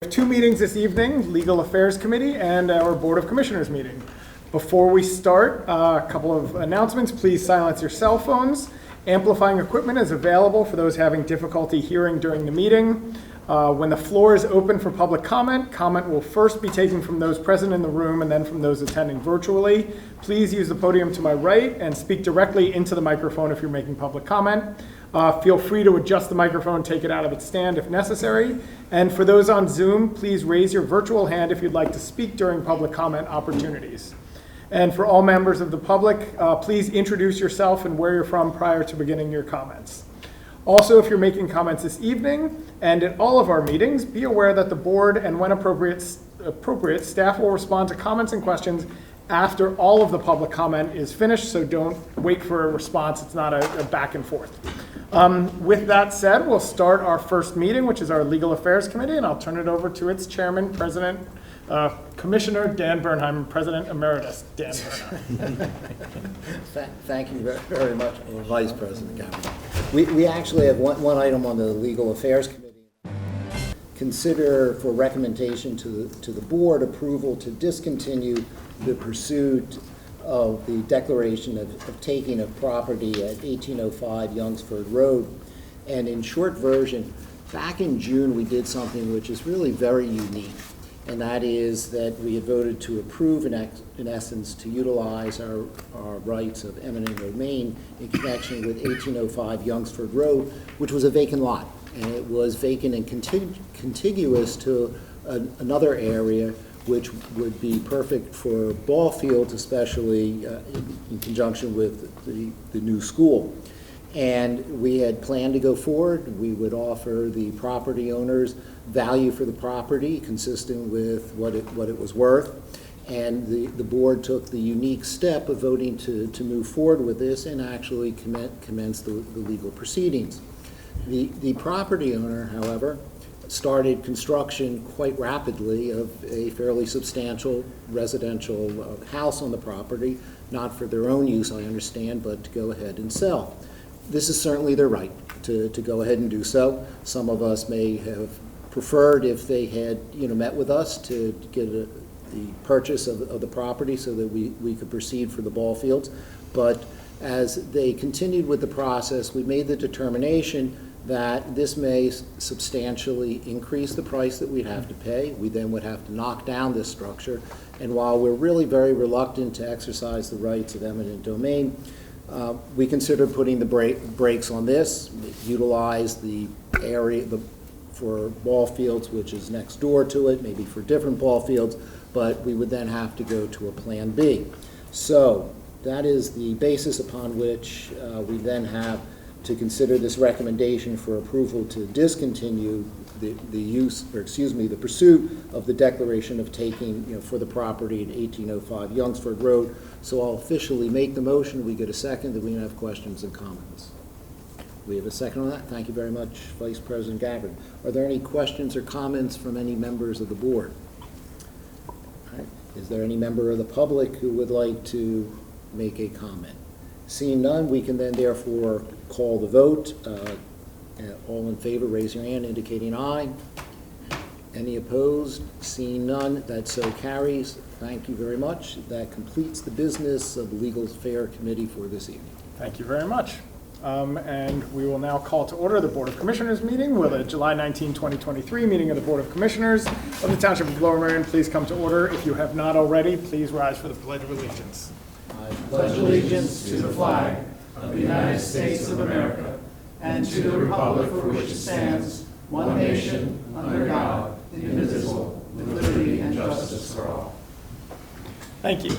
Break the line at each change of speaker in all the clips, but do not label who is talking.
We have two meetings this evening, Legal Affairs Committee and our Board of Commissioners meeting. Before we start, a couple of announcements. Please silence your cell phones. Amplifying equipment is available for those having difficulty hearing during the meeting. When the floor is open for public comment, comment will first be taken from those present in the room and then from those attending virtually. Please use the podium to my right and speak directly into the microphone if you're making public comment. Feel free to adjust the microphone, take it out of its stand if necessary. And for those on Zoom, please raise your virtual hand if you'd like to speak during public comment opportunities. And for all members of the public, please introduce yourself and where you're from prior to beginning your comments. Also, if you're making comments this evening and at all of our meetings, be aware that the board and when appropriate, staff will respond to comments and questions after all of the public comment is finished, so don't wait for a response. It's not a back and forth. With that said, we'll start our first meeting, which is our Legal Affairs Committee, and I'll turn it over to its chairman, President, Commissioner Dan Bernheim, President Emeritus Dan Bernheim.
Thank you very much, Vice President Gavin. We actually have one item on the Legal Affairs Committee. Consider for recommendation to the board approval to discontinue the pursuit of the declaration of taking of property at 1805 Youngsford Road. And in short version, back in June we did something which is really very unique, and that is that we had voted to approve in essence to utilize our rights of eminent domain in connection with 1805 Youngsford Road, which was a vacant lot, and it was vacant and contiguous to another area which would be perfect for ball fields, especially in conjunction with the new school. And we had planned to go forward. We would offer the property owners value for the property consistent with what it was worth. And the board took the unique step of voting to move forward with this and actually commence the legal proceedings. The property owner, however, started construction quite rapidly of a fairly substantial residential house on the property, not for their own use, I understand, but to go ahead and sell. This is certainly their right to go ahead and do so. Some of us may have preferred if they had met with us to get the purchase of the property so that we could proceed for the ball fields. But as they continued with the process, we made the determination that this may substantially increase the price that we'd have to pay. We then would have to knock down this structure. And while we're really very reluctant to exercise the rights of eminent domain, we considered putting the brakes on this, utilize the area for ball fields, which is next door to it, maybe for different ball fields, but we would then have to go to a plan B. So that is the basis upon which we then have to consider this recommendation for approval to discontinue the pursuit of the declaration of taking for the property at 1805 Youngsford Road. So I'll officially make the motion. We get a second, then we can have questions and comments. We have a second on that. Thank you very much, Vice President Gabbard. Are there any questions or comments from any members of the board? All right. Is there any member of the public who would like to make a comment? Seeing none, we can then therefore call the vote. All in favor, raise your hand indicating aye. Any opposed? Seeing none, that so carries. Thank you very much. That completes the business of the Legal Affairs Committee for this evening.
Thank you very much. And we will now call to order the Board of Commissioners meeting with a July 19, 2023 meeting of the Board of Commissioners of the Township of Lower Merion. Please come to order. If you have not already, please rise for the Pledge of Allegiance.
I pledge allegiance to the flag of the United States of America and to the republic for which it stands, one nation, under God, indivisible, with liberty and justice for all.
Thank you.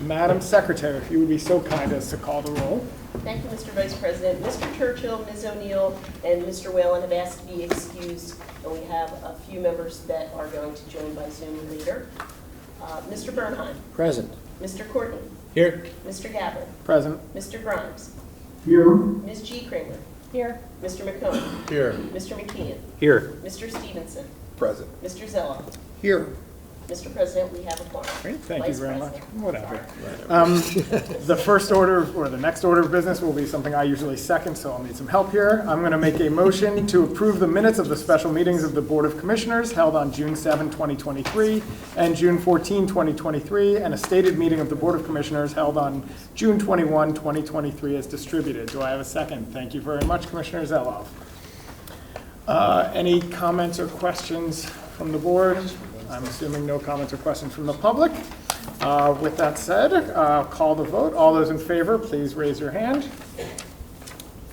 Madam Secretary, if you would be so kind as to call the roll.
Thank you, Mr. Vice President. Mr. Churchill, Ms. O'Neill, and Mr. Whalen have asked to be excused, and we have a few members that are going to join by Zoom later. Mr. Bernheim.
Present.
Mr. Courtney.
Here.
Mr. Gabbard.
Present.
Mr. Grimes.
Here.
Ms. G. Kramer. Here. Mr. McComb.
Here.
Mr. McKeon.
Here.
Mr. Stevenson.
Present.
Mr. Zella.
Here.
Mr. President, we have a quorum.
Great, thank you
Vice
very much.
President.
Whatever. The first order, or the next order of business will be something I usually second, so I'll need some help here. I'm going to make a motion to approve the minutes of the special meetings of the Board of Commissioners held on June 7, 2023, and June 14, 2023, and a stated meeting of the Board of Commissioners held on June 21, 2023 as distributed. Do I have a second? Thank you very much, Commissioner Zelov. Any comments or questions from the board? I'm assuming no comments or questions from the public. With that said, call the vote. All those in favor, please raise your hand.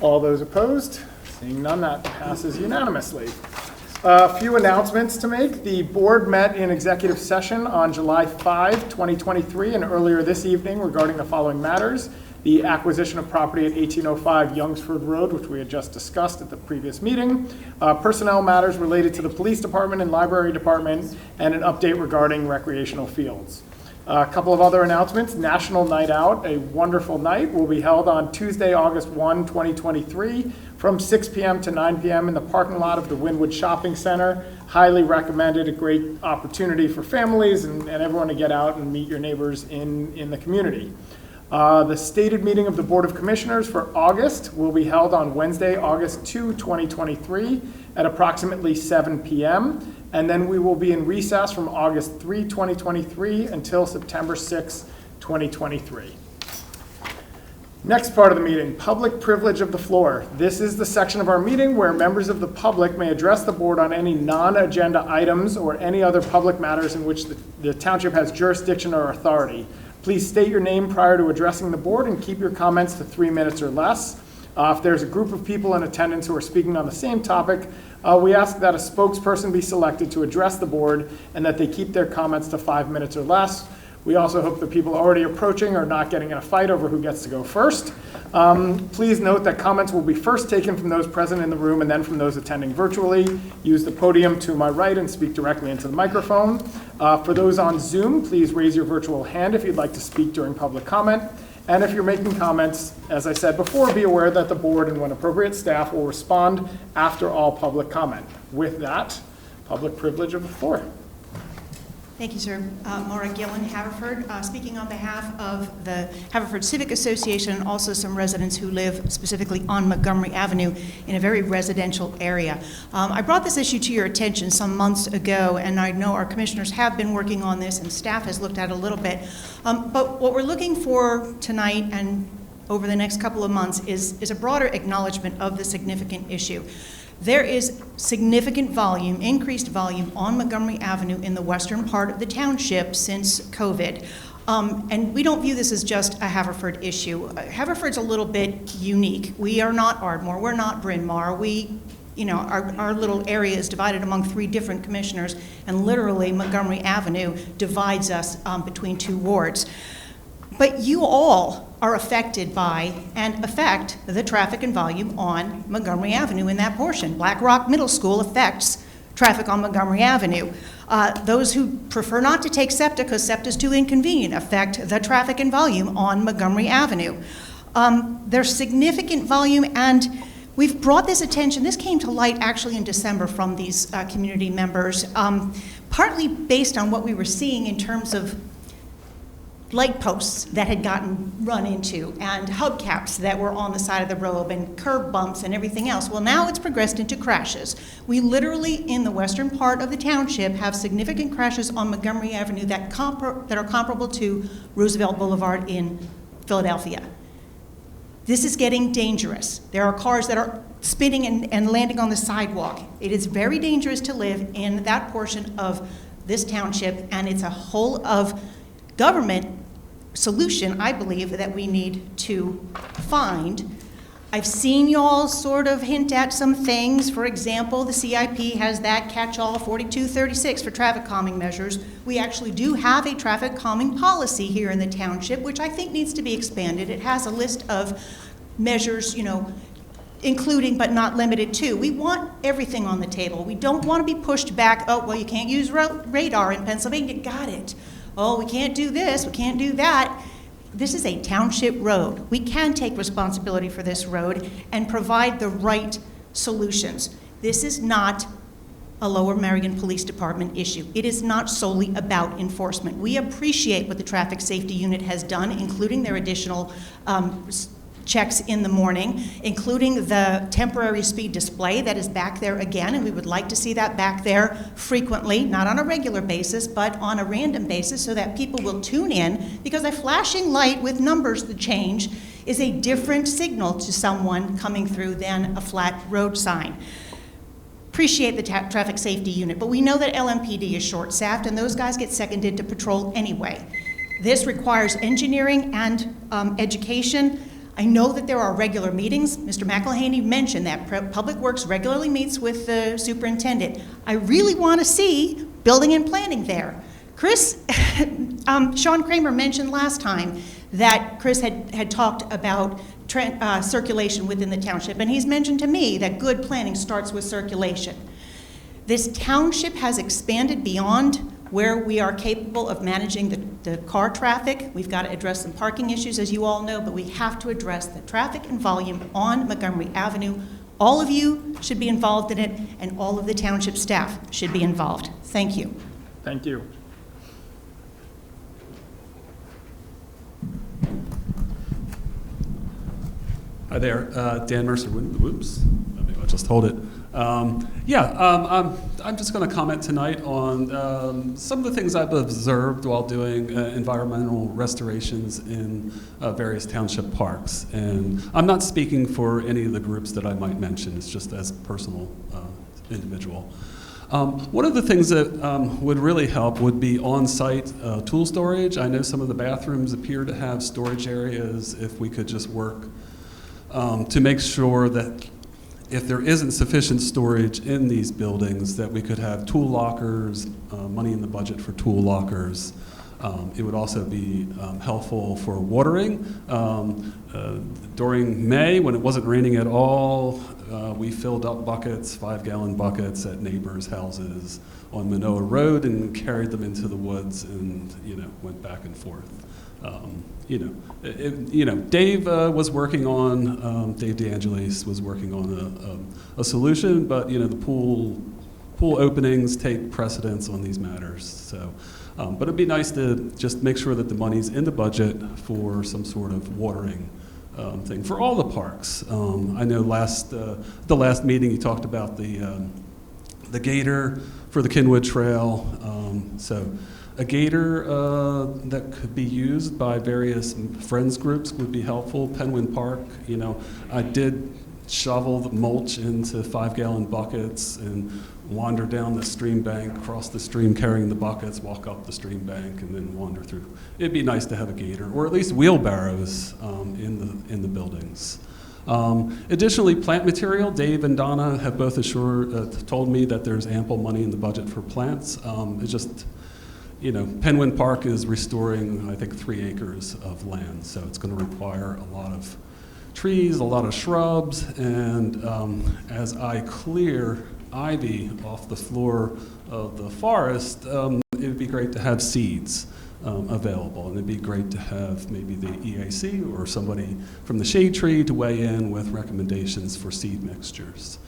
All those opposed? Seeing none, that passes unanimously. A few announcements to make. The board met in executive session on July 5, 2023, and earlier this evening regarding the following matters: the acquisition of property at 1805 Youngsford Road, which we had just discussed at the previous meeting, personnel matters related to the police department and library department, and an update regarding recreational fields. A couple of other announcements. National Night Out, a wonderful night, will be held on Tuesday, August 1, 2023, from 6 p.m. to 9 p.m. in the parking lot of the Wynwood Shopping Center. Highly recommended, a great opportunity for families and everyone to get out and meet your neighbors in the community. The stated meeting of the Board of Commissioners for August will be held on Wednesday, August 2, 2023 at approximately 7 p.m. And then we will be in recess from August 3, 2023 until September 6, 2023. Next part of the meeting, public privilege of the floor. This is the section of our meeting where members of the public may address the board on any non-agenda items or any other public matters in which the township has jurisdiction or authority. Please state your name prior to addressing the board and keep your comments to 3 minutes or less. If there's a group of people in attendance who are speaking on the same topic, we ask that a spokesperson be selected to address the board and that they keep their comments to 5 minutes or less. We also hope the people already approaching are not getting in a fight over who gets to go first. Please note that comments will be first taken from those present in the room and then from those attending virtually. Use the podium to my right and speak directly into the microphone. For those on Zoom, please raise your virtual hand if you'd like to speak during public comment. And if you're making comments, as I said before, be aware that the board and when appropriate staff will respond after all public comment. With that, public privilege of the floor.
Thank you, sir. Maura Gillen, Haverford, speaking on behalf of the Haverford Civic Association and also some residents who live specifically on Montgomery Avenue in a very residential area. I brought this issue to your attention some months ago, and I know our commissioners have been working on this and staff has looked at it a little bit. But what we're looking for tonight and over the next couple of months is a broader acknowledgement of the significant issue. There is significant volume, increased volume on Montgomery Avenue in the western part of the township since COVID. And we don't view this as just a Haverford issue. Haverford's a little bit unique. We are not Ardmore, we're not Bryn Mawr. Our little area is divided among 3 different commissioners, and literally Montgomery Avenue divides us between 2 wards. But you all are affected by and affect the traffic and volume on Montgomery Avenue in that portion. Black Rock Middle School affects traffic on Montgomery Avenue. Those who prefer not to take SEPTA because SEPTA is too inconvenient affect the traffic and volume on Montgomery Avenue. There's significant volume, and we've brought this attention. This came to light actually in December from these community members, partly based on what we were seeing in terms of light posts that had gotten run into and hubcaps that were on the side of the road and curb bumps and everything else. Well, now it's progressed into crashes. We literally, in the western part of the township, have significant crashes on Montgomery Avenue that are comparable to Roosevelt Boulevard in Philadelphia. This is getting dangerous. There are cars that are spinning and landing on the sidewalk. It is very dangerous to live in that portion of this township, and it's a whole of government solution, I believe, that we need to find. I've seen y'all sort of hint at some things. For example, the CIP has that catch-all 4236 for traffic calming measures. We actually do have a traffic calming policy here in the township, which I think needs to be expanded. It has a list of measures, including but not limited to. We want everything on the table. We don't want to be pushed back. Oh, well, you can't use radar in Pennsylvania. Got it. Oh, we can't do this, we can't do that. This is a township road. We can take responsibility for this road and provide the right solutions. This is not a Lower Merion Police Department issue. It is not solely about enforcement. We appreciate what the Traffic Safety Unit has done, including their additional checks in the morning, including the temporary speed display that is back there again, and we would like to see that back there frequently, not on a regular basis, but on a random basis, so that people will tune in, because a flashing light with numbers that change is a different signal to someone coming through than a flat road sign. Appreciate the Traffic Safety Unit, but we know that LMPD is short-staffed, and those guys get seconded to patrol anyway. This requires engineering and education. I know that there are regular meetings. Mr. McElhaney mentioned that Public Works regularly meets with the superintendent. I really want to see building and planning there. Chris, Sean Kramer mentioned last time that Chris had talked about circulation within the township, and he's mentioned to me that good planning starts with circulation. This township has expanded beyond where we are capable of managing the car traffic. We've got to address some parking issues, as you all know, but we have to address the traffic and volume on Montgomery Avenue. All of you should be involved in it, and all of the township staff should be involved. Thank you.
Thank you.
Hi there, Dan Mercer. Whoops, maybe I'll just hold it. I'm just going to comment tonight on some of the things I've observed while doing environmental restorations in various township parks. And I'm not speaking for any of the groups that I might mention. It's just as a personal individual. One of the things that would really help would be on-site tool storage. I know some of the bathrooms appear to have storage areas. If we could just work to make sure that if there isn't sufficient storage in these buildings, that we could have tool lockers, money in the budget for tool lockers. It would also be helpful for watering. During May, when it wasn't raining at all, we filled up buckets, 5-gallon buckets at neighbors' houses on Manoa Road and carried them into the woods and, went back and forth. Dave was working on, Dave DeAngelis was working on a solution, but, the pool openings take precedence on these matters. So, but it'd be nice to just make sure that the money's in the budget for some sort of watering thing for all the parks. I know the last meeting you talked about the gator for the Kinwood Trail. So a gator that could be used by various friends groups would be helpful. Penguin Park, I did shovel the mulch into 5-gallon buckets and wander down the stream bank, cross the stream carrying the buckets, walk up the stream bank, and then wander through. It'd be nice to have a gator, or at least wheelbarrows in the buildings. Additionally, plant material. Dave and Donna have both told me that there's ample money in the budget for plants. It's just, Penguin Park is restoring, I think, 3 acres of land, so it's going to require a lot of trees, a lot of shrubs, and as I clear ivy off the floor of the forest, it would be great to have seeds available, and it'd be great to have maybe the EAC or somebody from the shade tree to weigh in with recommendations for seed mixtures.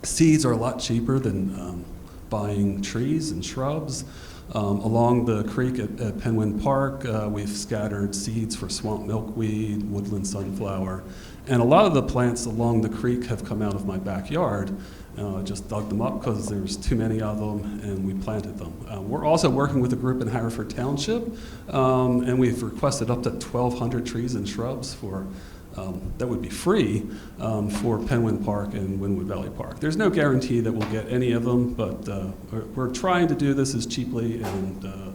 Seeds are a lot cheaper than buying trees and shrubs. Along the creek at Penguin Park, we've scattered seeds for swamp milkweed, woodland sunflower, and a lot of the plants along the creek have come out of my backyard. I just dug them up because there's too many of them, and we planted them. We're also working with a group in Haverford Township, and we've requested up to 1,200 trees and shrubs that would be free for Penguin Park and Wynwood Valley Park. There's no guarantee that we'll get any of them, but we're trying to do this as cheaply and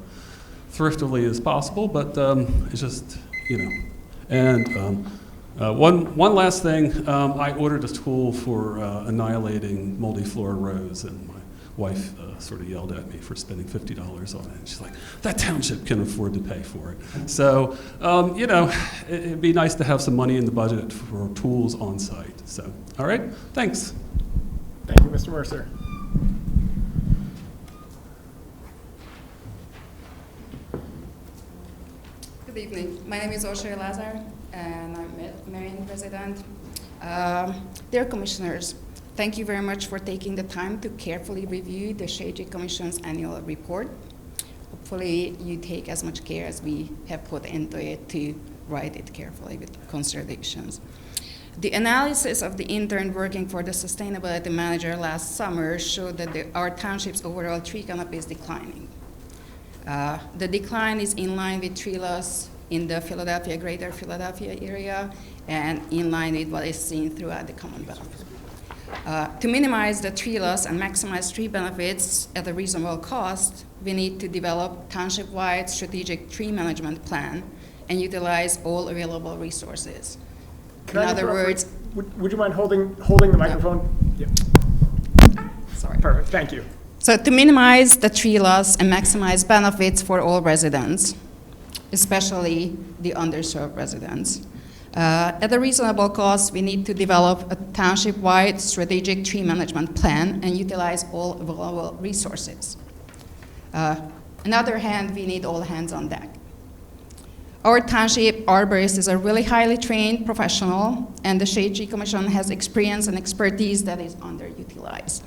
thriftily as possible, but it's just, And one last thing, I ordered a tool for annihilating moldy flora rose, and my wife sort of yelled at me for spending $50 on it. And she's like, that township can afford to pay for it. So, it'd be nice to have some money in the budget for tools on site. So, all right, thanks.
Thank you, Mr. Mercer.
Good evening. My name is Osher Lazar, and I'm a Marion resident. Dear commissioners, Thank you very much for taking the time to carefully review the Shade Tree Commission's annual report. Hopefully, you take as much care as we have put into it to write it carefully with considerations. The analysis of the intern working for the sustainability manager last summer showed that our township's overall tree canopy is declining. The decline is in line with tree loss in the Philadelphia, greater Philadelphia area, and in line with what is seen throughout the Commonwealth. To minimize the tree loss and maximize tree benefits at a reasonable cost, we need to develop township-wide strategic tree management plan and utilize all available resources.
Can
In
I
other
interrupt?
words,
Would you mind holding the microphone? Yeah.
sorry.
Perfect, thank you.
So to minimize the tree loss and maximize benefits for all residents, especially the underserved residents, at a reasonable cost, we need to develop a township-wide strategic tree management plan and utilize all available resources. On the other hand, we need all hands on deck. Our township arborist is a really highly trained professional, and the Shade Tree Commission has experience and expertise that is underutilized.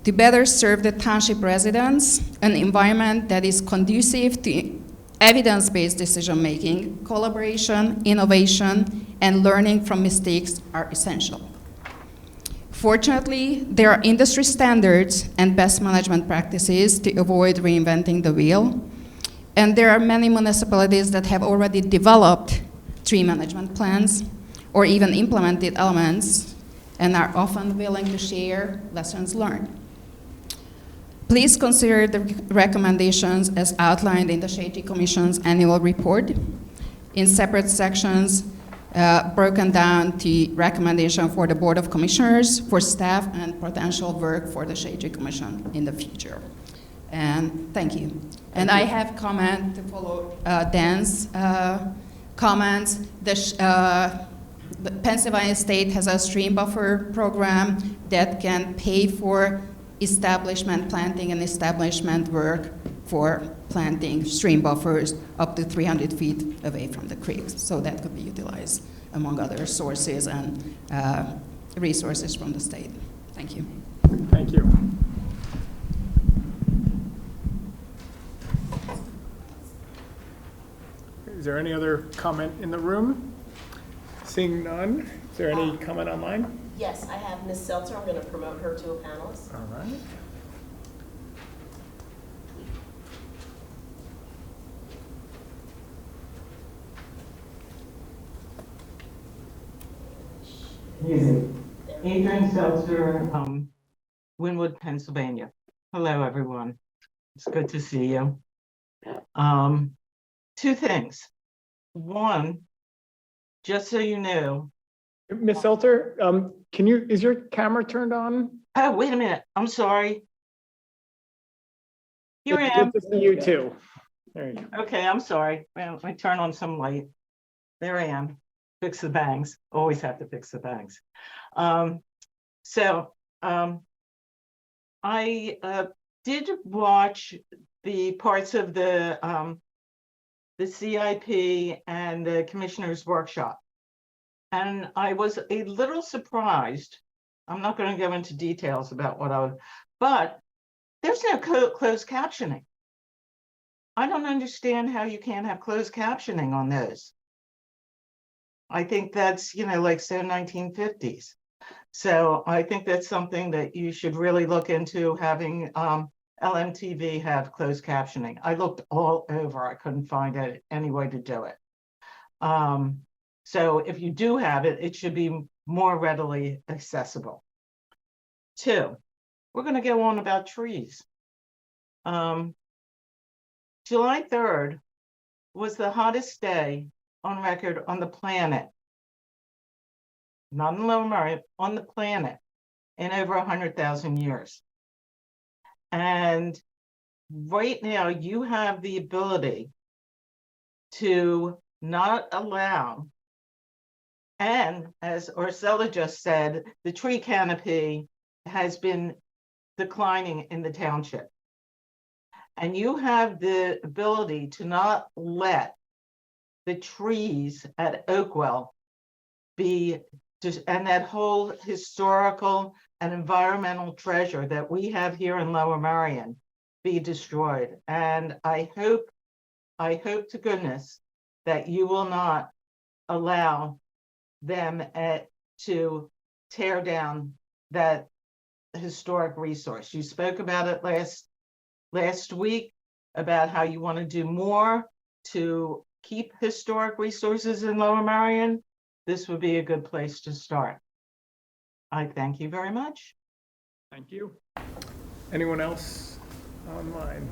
To better serve the township residents, an environment that is conducive to evidence-based decision-making, collaboration, innovation, and learning from mistakes are essential. Fortunately, there are industry standards and best management practices to avoid reinventing the wheel, and there are many municipalities that have already developed tree management plans or even implemented elements and are often willing to share lessons learned. Please consider the recommendations as outlined in the Shade Tree Commission's annual report in separate sections broken down to recommendation for the Board of Commissioners, for staff, and potential work for the Shade Tree Commission in the future. And thank you. And I have comment to follow Dan's comments. The Pennsylvania State has a stream buffer program that can pay for establishment planting and establishment work for planting stream buffers up to 300 feet away from the creeks. So that could be utilized among other sources and resources from the state. Thank you.
Thank you. Is there any other comment in the room? Seeing none, is there any comment online?
Yes, I have Ms. Seltzer. I'm going to promote her to a panelist.
All right.
Music. Adrian Seltzer, Wynwood, Pennsylvania. Hello, everyone. It's good to see you. Two things. One, just so you know.
Ms. Seltzer, is your camera turned on?
Oh, wait a minute. I'm sorry. Here I am.
Good to see you too. There you go.
Okay, I'm sorry. Well, I turn on some light. There I am. Fix the bangs. Always have to fix the bangs. I did watch the parts of the CIP and the commissioner's workshop, and I was a little surprised. I'm not going to go into details about but there's no closed captioning. I don't understand how you can't have closed captioning on those. I think that's, like so 1950s. So I think that's something that you should really look into, having LMTV have closed captioning. I looked all over. I couldn't find any way to do it. So if you do have it, it should be more readily accessible. Two, we're going to go on about trees. July 3rd was the hottest day on record on the planet, not in Lower Merion, on the planet, in over 100,000 years. And right now you have the ability to not allow, and as Ursula just said, the tree canopy has been declining in the township. And you have the ability to not let the trees at Oakwell be and that whole historical and environmental treasure that we have here in Lower Merion be destroyed. And I hope to goodness that you will not allow them to tear down that historic resource. You spoke about it last week about how you want to do more to keep historic resources in Lower Merion. This would be a good place to start. I thank you very much.
Thank you. Anyone else online?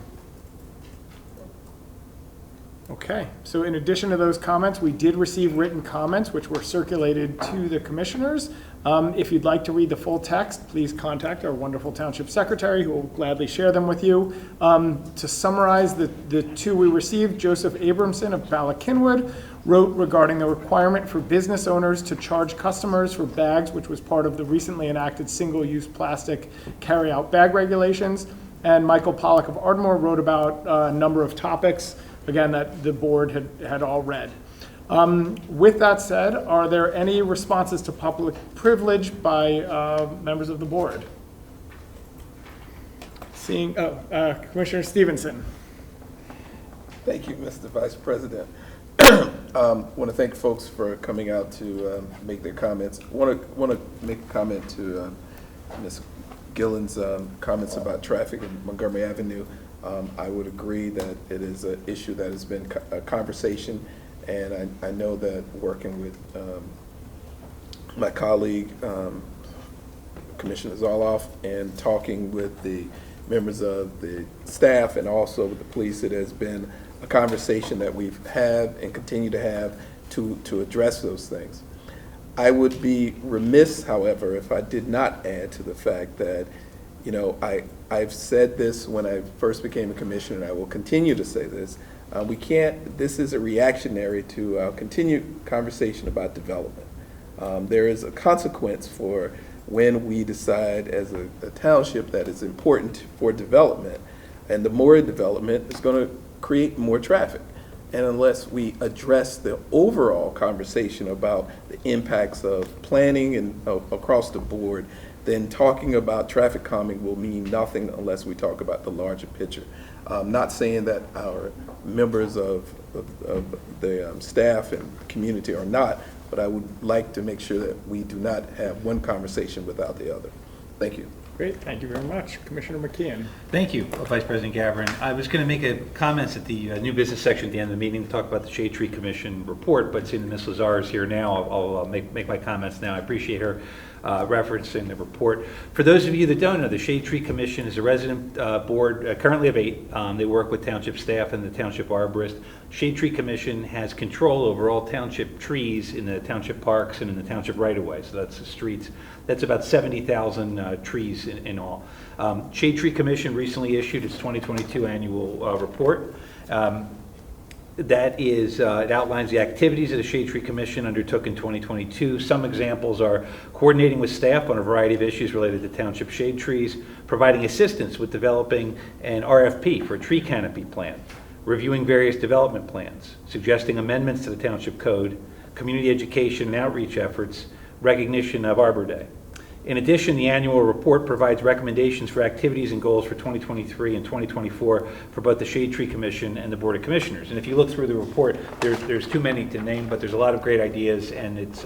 Okay, so in addition to those comments, we did receive written comments which were circulated to the commissioners. If you'd like to read the full text, please contact our wonderful township secretary who will gladly share them with you. To summarize the two we received, Joseph Abramson of Bala-Cynwyd wrote regarding the requirement for business owners to charge customers for bags, which was part of the recently enacted single-use plastic carry-out bag regulations. And Michael Pollack of Ardmore wrote about a number of topics, again, that the board had all read. With that said, are there any responses to public privilege by members of the board? Seeing, Commissioner Stevenson.
Thank you, Mr. Vice President. Want to thank folks for coming out to make their comments. Want to make a comment to Ms. Gillen's comments about traffic in Montgomery Avenue. I would agree that it is an issue that has been a conversation, and I know that working with my colleague, Commissioner Zoloff, and talking with the members of the staff and also with the police, it has been a conversation that we've had and continue to have to address those things. I would be remiss, however, if I did not add to the fact that, you know, I've said this when I first became a commissioner, and I will continue to say this. This is a reactionary to continued conversation about development. There is a consequence for when we decide as a township that it's important for development, and the more development is going to create more traffic. And unless we address the overall conversation about the impacts of planning and across the board, then talking about traffic calming will mean nothing unless we talk about the larger picture. I'm not saying that our members of the staff and community are not, but I would like to make sure that we do not have one conversation without the other. Thank you.
Great, thank you very much. Commissioner McKeon.
Thank you, Vice President Gavin. I was going to make comments at the new business section at the end of the meeting to talk about the Shade Tree Commission report, but seeing Ms. Lazar is here now, I'll make my comments now. I appreciate her referencing the report. For those of you that don't know, the Shade Tree Commission is a resident board, currently of 8. They work with township staff and the township arborist. Shade Tree Commission has control over all township trees in the township parks and in the township right-of-way, so that's the streets. That's about 70,000 trees in all. Shade Tree Commission recently issued its 2022 annual report. That is, it outlines the activities that the Shade Tree Commission undertook in 2022. Some examples are coordinating with staff on a variety of issues related to township shade trees, providing assistance with developing an RFP for a tree canopy plan, reviewing various development plans, suggesting amendments to the township code, community education and outreach efforts, recognition of Arbor Day. In addition, the annual report provides recommendations for activities and goals for 2023 and 2024 for both the Shade Tree Commission and the Board of Commissioners. And if you look through the report, there's too many to name, but there's a lot of great ideas, and it's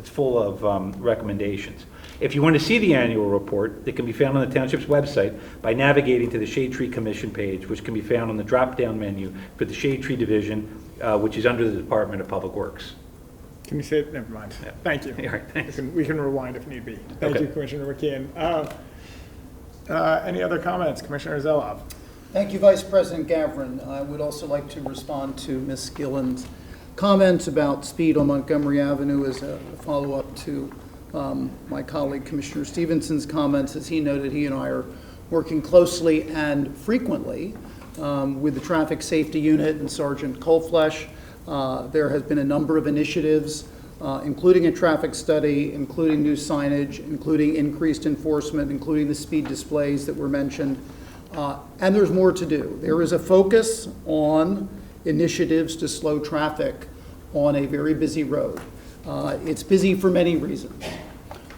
full of recommendations. If you want to see the annual report, it can be found on the township's website by navigating to the Shade Tree Commission page, which can be found on the drop-down menu for the Shade Tree Division, which is under the Department of Public Works.
Can you say it? Never mind.
Yeah.
Thank you.
All right, thanks.
We can rewind if need be. Thank
Okay.
you, Commissioner McKeon. Any other comments? Commissioner Zoloff.
Thank you, Vice President Gavin. I would also like to respond to Ms. Gillen's comments about speed on Montgomery Avenue as a follow-up to my colleague Commissioner Stevenson's comments. As he noted, he and I are working closely and frequently with the Traffic Safety Unit and Sergeant Colflesh. There has been a number of initiatives, including a traffic study, including new signage, including increased enforcement, including the speed displays that were mentioned. And there's more to do. There is a focus on initiatives to slow traffic on a very busy road. It's busy for many reasons.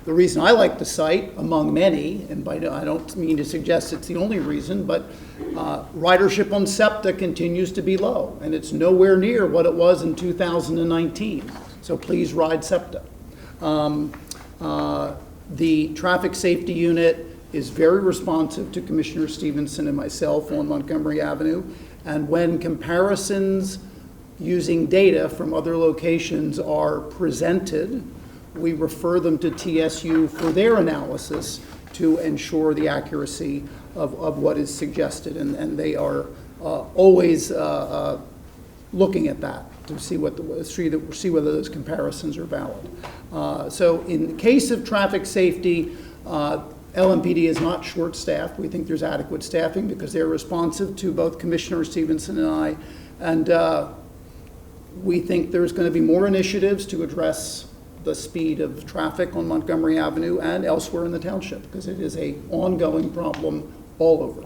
The reason I like the site, among many, and I don't mean to suggest it's the only reason, but ridership on SEPTA continues to be low, and it's nowhere near what it was in 2019. So please ride SEPTA. The traffic safety unit is very responsive to Commissioner Stevenson and myself on Montgomery Avenue, and when comparisons using data from other locations are presented, we refer them to TSU for their analysis to ensure the accuracy of what is suggested, and they are always looking at that to see see whether those comparisons are valid. So in the case of traffic safety, LMPD is not short-staffed. We think there's adequate staffing because they're responsive to both Commissioner Stevenson and I, and we think there's going to be more initiatives to address the speed of traffic on Montgomery Avenue and elsewhere in the township, because it is an ongoing problem all over.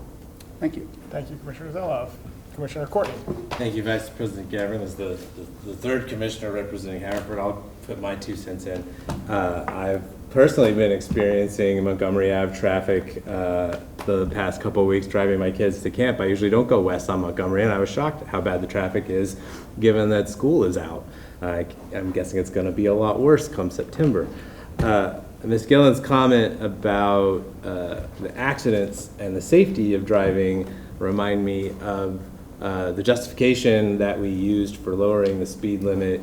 Thank you.
Thank you, Commissioner Zeloff. Commissioner Courtney.
Thank you, Vice President Gavin. As the third commissioner representing Haverford, I'll put my 2 cents in. I've personally been experiencing Montgomery Ave traffic the past couple of weeks driving my kids to camp. I usually don't go west on Montgomery, and I was shocked at how bad the traffic is given that school is out. I'm guessing it's going to be a lot worse come September. Ms. Gillen's comment about the accidents and the safety of driving remind me of the justification that we used for lowering the speed limit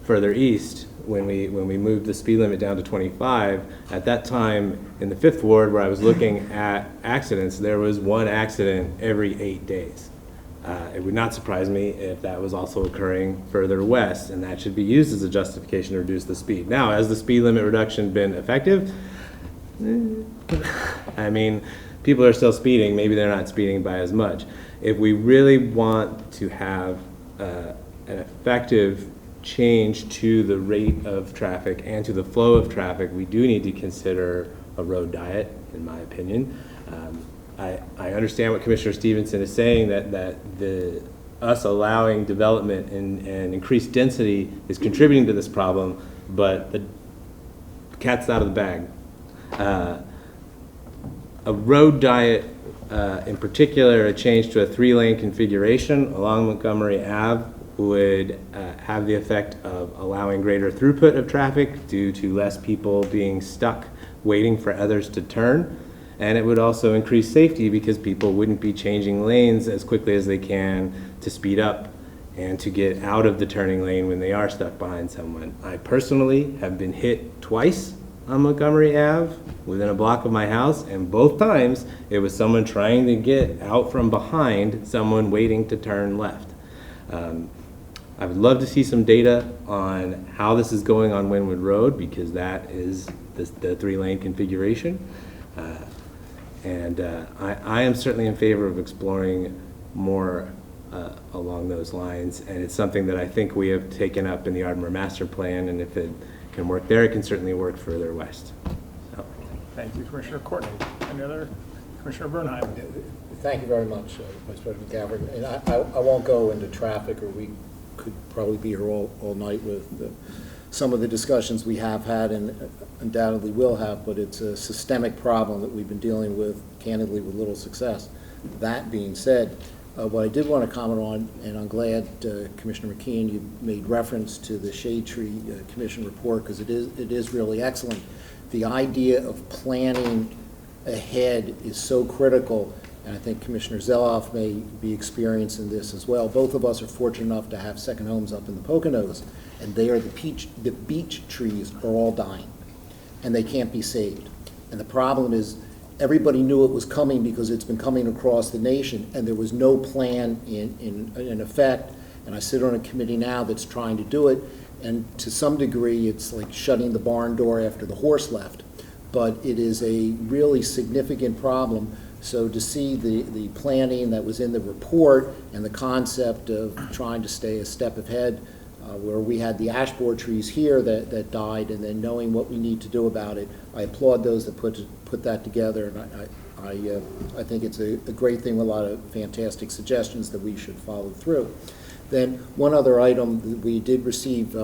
further east when we moved the speed limit down to 25. At that time in the 5th Ward where I was looking at accidents, there was 1 accident every 8 days. It would not surprise me if that was also occurring further west, and that should be used as a justification to reduce the speed. Now, has the speed limit reduction been effective? I mean, people are still speeding. Maybe they're not speeding by as much. If we really want to have an effective change to the rate of traffic and to the flow of traffic, we do need to consider a road diet, in my opinion. I understand what Commissioner Stevenson is saying, that us allowing development and increased density is contributing to this problem, but the cat's out of the bag. A road diet, in particular, a change to a 3-lane configuration along Montgomery Ave would have the effect of allowing greater throughput of traffic due to less people being stuck waiting for others to turn. And it would also increase safety because people wouldn't be changing lanes as quickly as they can to speed up and to get out of the turning lane when they are stuck behind someone. I personally have been hit twice on Montgomery Ave within a block of my house, and both times it was someone trying to get out from behind someone waiting to turn left. I would love to see some data on how this is going on Wynwood Road, because that is the 3-lane configuration. I am certainly in favor of exploring more along those lines, and it's something that I think we have taken up in the Ardmore Master Plan, and if it can work there, it can certainly work further west. So.
Thank you, Commissioner Courtney. Any other? Commissioner Bernheim.
Thank you very much, Vice President Gabbard. And I won't go into traffic, or we could probably be here all night with some of the discussions we have had and undoubtedly will have, but it's a systemic problem that we've been dealing with, candidly, with little success. That being said, what I did want to comment on, and I'm glad, Commissioner McKeon, you made reference to the Shade Tree Commission report, because it is really excellent. The idea of planning ahead is so critical, and I think Commissioner Zeloff may be experiencing this as well. Both of us are fortunate enough to have second homes up in the Poconos, and they are the beech trees are all dying, and they can't be saved. And the problem is, everybody knew it was coming because it's been coming across the nation, and there was no plan in effect. And I sit on a committee now that's trying to do it, and to some degree, it's like shutting the barn door after the horse left. But it is a really significant problem. So to see the planning that was in the report and the concept of trying to stay a step ahead, where we had the ash borer trees here that died, and then knowing what we need to do about it, I applaud those that put that together, and I think it's a great thing with a lot of fantastic suggestions that we should follow through. Then one other item, we did receive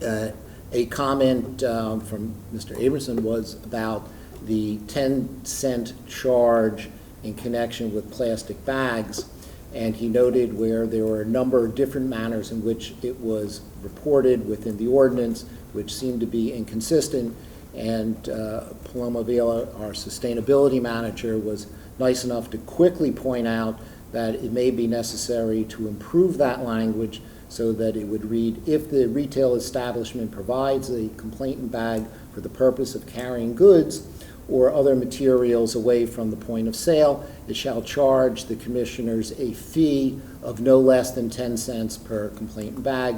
A comment from Mr. Abramson was about the 10-cent charge in connection with plastic bags, and he noted where there were a number of different manners in which it was reported within the ordinance, which seemed to be inconsistent, and Paloma Vela, our sustainability manager, was nice enough to quickly point out that it may be necessary to improve that language so that it would read, if the retail establishment provides a complainant bag for the purpose of carrying goods or other materials away from the point of sale, it shall charge the commissioners a fee of no less than 10 cents per complainant bag.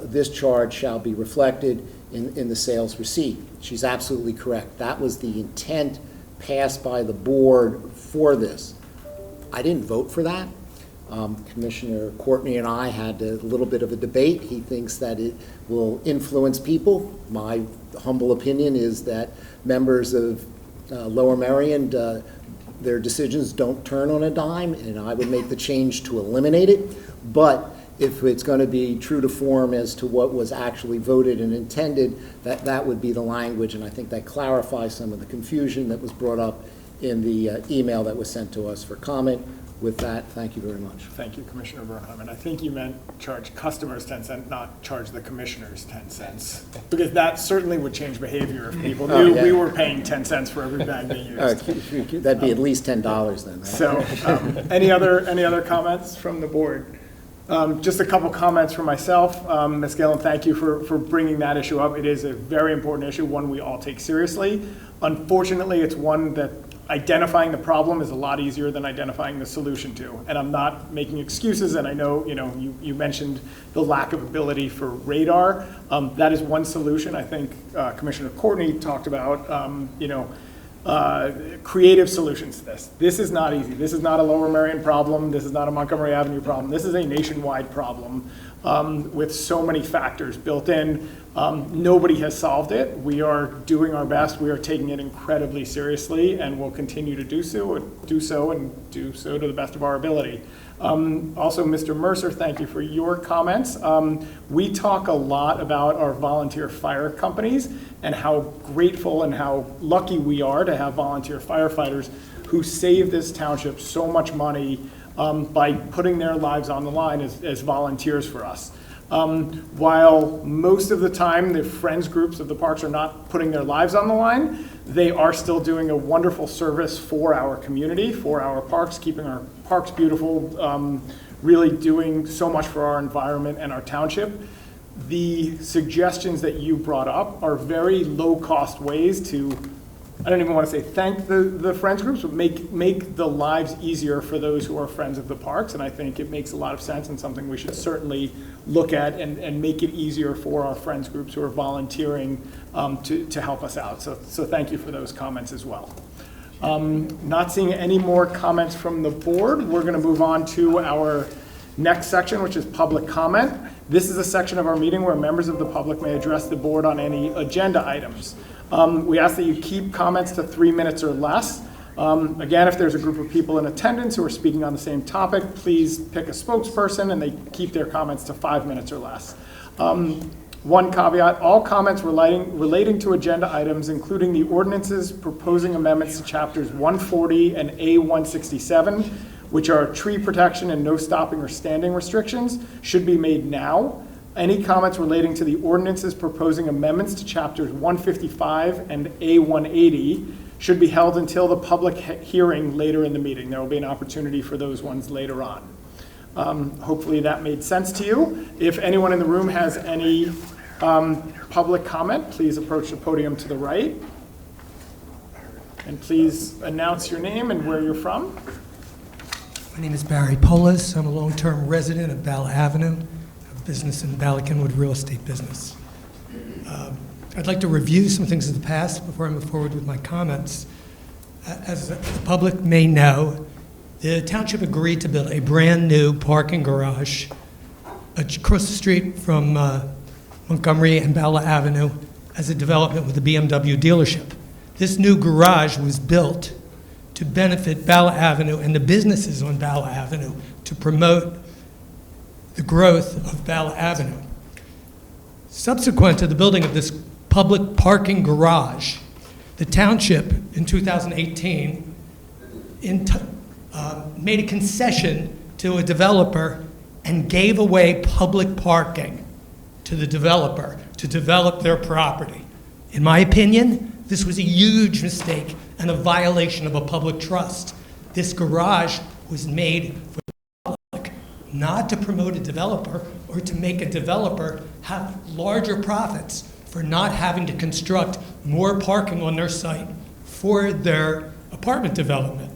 This charge shall be reflected in the sales receipt. She's absolutely correct. That was the intent passed by the board for this. I didn't vote for that. Commissioner Courtney and I had a little bit of a debate. He thinks that it will influence people. My humble opinion is that members of Lower Merion, their decisions don't turn on a dime, and I would make the change to eliminate it. But if it's going to be true to form as to what was actually voted and intended, that would be the language, and I think that clarifies some of the confusion that was brought up in the email that was sent to us for comment. With that, thank you very much.
Thank you, Commissioner Burnham. And I think you meant charge customers 10 cents, not charge the commissioners 10 cents. Because that certainly would change behavior if people knew we were paying 10 cents for every bag they used.
That'd be at least $10 then, right?
So, any other comments from the board? Just a couple comments from myself. Ms. Gillen, thank you for bringing that issue up. It is a very important issue, one we all take seriously. Unfortunately, it's one that identifying the problem is a lot easier than identifying the solution to. And I'm not making excuses, and I know, you mentioned the lack of ability for radar. That is one solution. I think Commissioner Courtney talked about, creative solutions to this. This is not easy. This is not a Lower Merion problem. This is not a Montgomery Avenue problem. This is a nationwide problem with so many factors built in. Nobody has solved it. We are doing our best. We are taking it incredibly seriously, and we'll continue to do so to the best of our ability. Also, Mr. Mercer, thank you for your comments. We talk a lot about our volunteer fire companies and how grateful and how lucky we are to have volunteer firefighters who save this township so much money by putting their lives on the line as volunteers for us. While most of the time the friends groups of the parks are not putting their lives on the line, they are still doing a wonderful service for our community, for our parks, keeping our parks beautiful, really doing so much for our environment and our township. The suggestions that you brought up are very low-cost ways to, I don't even want to say thank the friends groups, but make the lives easier for those who are friends of the parks. And I think it makes a lot of sense and something we should certainly look at and make it easier for our friends groups who are volunteering to help us out. So thank you for those comments as well. Not seeing any more comments from the board, we're going to move on to our next section, which is public comment. This is a section of our meeting where members of the public may address the board on any agenda items. We ask that you keep comments to 3 minutes or less. Again, if there's a group of people in attendance who are speaking on the same topic, please pick a spokesperson and they keep their comments to 5 minutes or less. One caveat, all comments relating to agenda items, including the ordinances proposing amendments to chapters 140 and A167, which are tree protection and no stopping or standing restrictions, should be made now. Any comments relating to the ordinances proposing amendments to chapters 155 and A180 should be held until the public hearing later in the meeting. There will be an opportunity for those ones later on. Hopefully that made sense to you. If anyone in the room has any public comment, please approach the podium to the right. And please announce your name and where you're from.
My name is Barry Polis. I'm a long-term resident of Bala Avenue, a business in Ballykinwood real estate business. I'd like to review some things of the past before I move forward with my comments. As the public may know, the township agreed to build a brand-new parking garage across the street from Montgomery and Bala Avenue as a development with a BMW dealership. This new garage was built to benefit Bala Avenue and the businesses on Bala Avenue to promote the growth of Bala Avenue. Subsequent to the building of this public parking garage, the township in 2018 made a concession to a developer and gave away public parking to the developer to develop their property. In my opinion, this was a huge mistake and a violation of a public trust. This garage was made for the public, not to promote a developer or to make a developer have larger profits for not having to construct more parking on their site for their apartment development.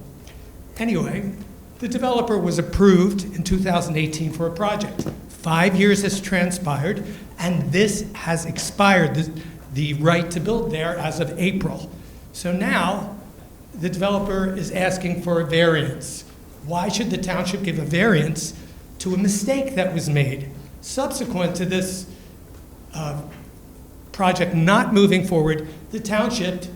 Anyway, the developer was approved in 2018 for a project. 5 years has transpired, and this has expired, the right to build there as of April. So now, the developer is asking for a variance. Why should the township give a variance to a mistake that was made? Subsequent to this project not moving forward, the township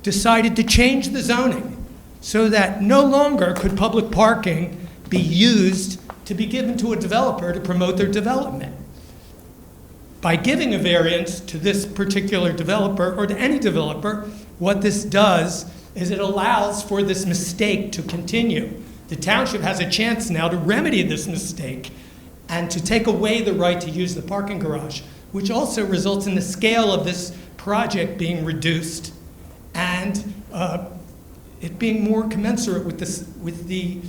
decided to change the zoning so that no longer could public parking be used to be given to a developer to promote their development. By giving a variance to this particular developer or to any developer, what this does is it allows for this mistake to continue. The township has a chance now to remedy this mistake and to take away the right to use the parking garage, which also results in the scale of this project being reduced and it being more commensurate with the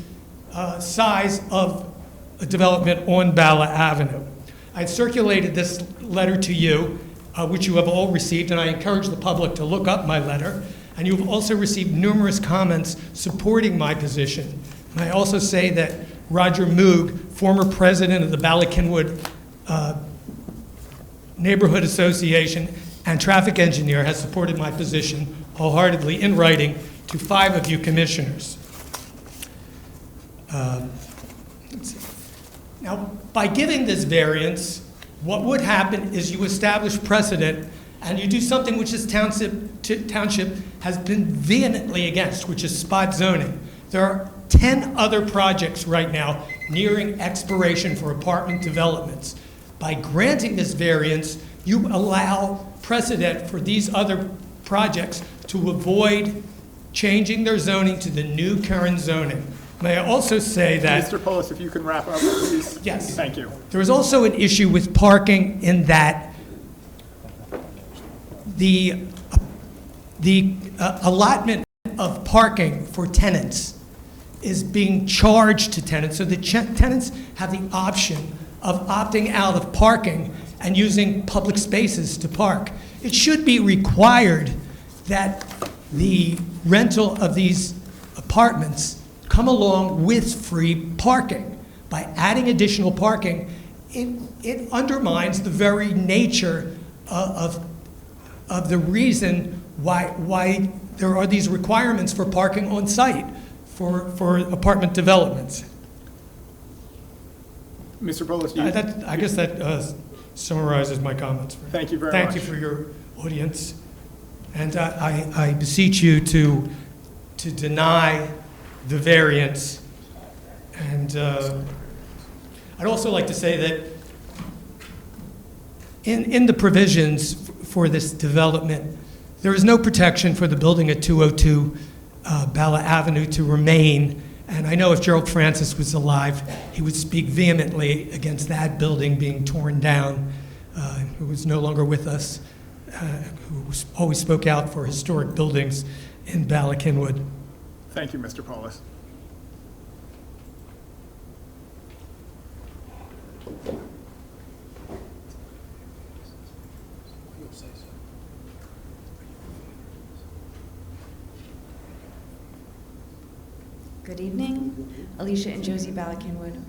size of a development on Bala Avenue. I circulated this letter to you, which you have all received, and I encourage the public to look up my letter. And you've also received numerous comments supporting my position. And I also say that Roger Moog, former president of the Bala Cynwyd Neighborhood Association and traffic engineer, has supported my position wholeheartedly in writing to 5 of you commissioners. Let's see. Now, by giving this variance, what would happen is you establish precedent and you do something which this township has been vehemently against, which is spot zoning. There are 10 other projects right now nearing expiration for apartment developments. By granting this variance, you allow precedent for these other projects to avoid changing their zoning to the new current zoning. May I also say that...
Mr. Polis, if you can wrap up, please.
Yes.
Thank you.
There is also an issue with parking in that the allotment of parking for tenants is being charged to tenants, so the tenants have the option of opting out of parking and using public spaces to park. It should be required that the rental of these apartments come along with free parking. By adding additional parking, it undermines the very nature of the reason why there are these requirements for parking on site for apartment developments.
Mr. Polis,
I guess that summarizes my comments.
Thank you very much.
Thank you for your audience. And I beseech you to deny the variance. And I'd also like to say that in the provisions for this development, there is no protection for the building at 202 Bala Avenue to remain. And I know if Gerald Francis was alive, he would speak vehemently against that building being torn down, who was no longer with us, who always spoke out for historic buildings in Bala Cynwyd.
Thank you, Mr. Polis.
Good evening, Alicia and Josie Bala Cynwyd.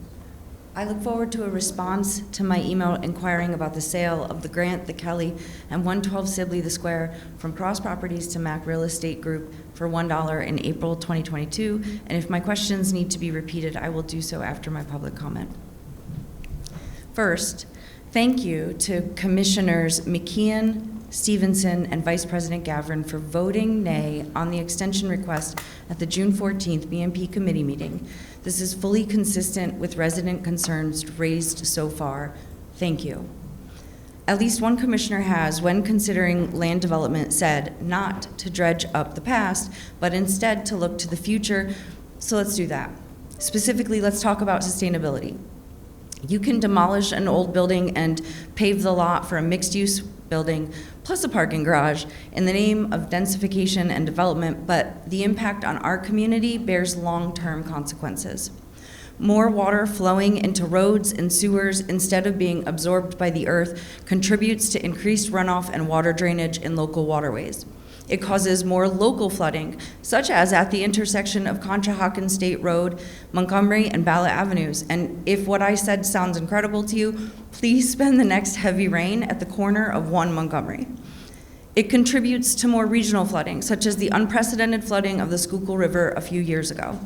I look forward to a response to my email inquiring about the sale of the Grant, the Kelly, and 112 Sibley the Square from Cross Properties to Mac Real Estate Group for $1 in April 2022. And if my questions need to be repeated, I will do so after my public comment. First, thank you to Commissioners McKeon, Stevenson, and Vice President Gavin for voting nay on the extension request at the June 14th BMP committee meeting. This is fully consistent with resident concerns raised so far. Thank you. At least one commissioner has, when considering land development, said not to dredge up the past, but instead to look to the future. So let's do that. Specifically, let's talk about sustainability. You can demolish an old building and pave the lot for a mixed-use building plus a parking garage in the name of densification and development, but the impact on our community bears long-term consequences. More water flowing into roads and sewers instead of being absorbed by the earth contributes to increased runoff and water drainage in local waterways. It causes more local flooding, such as at the intersection of Conshohocken State Road, Montgomery, and Ballot Avenues. And if what I said sounds incredible to you, please spend the next heavy rain at the corner of 1 Montgomery. It contributes to more regional flooding, such as the unprecedented flooding of the Schuylkill River a few years ago.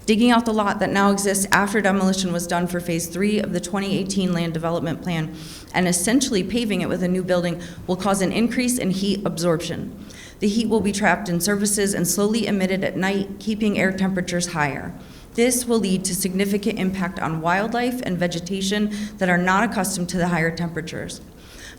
Digging out the lot that now exists after demolition was done for Phase 3 of the 2018 Land Development Plan and essentially paving it with a new building will cause an increase in heat absorption. The heat will be trapped in surfaces and slowly emitted at night, keeping air temperatures higher. This will lead to significant impact on wildlife and vegetation that are not accustomed to the higher temperatures.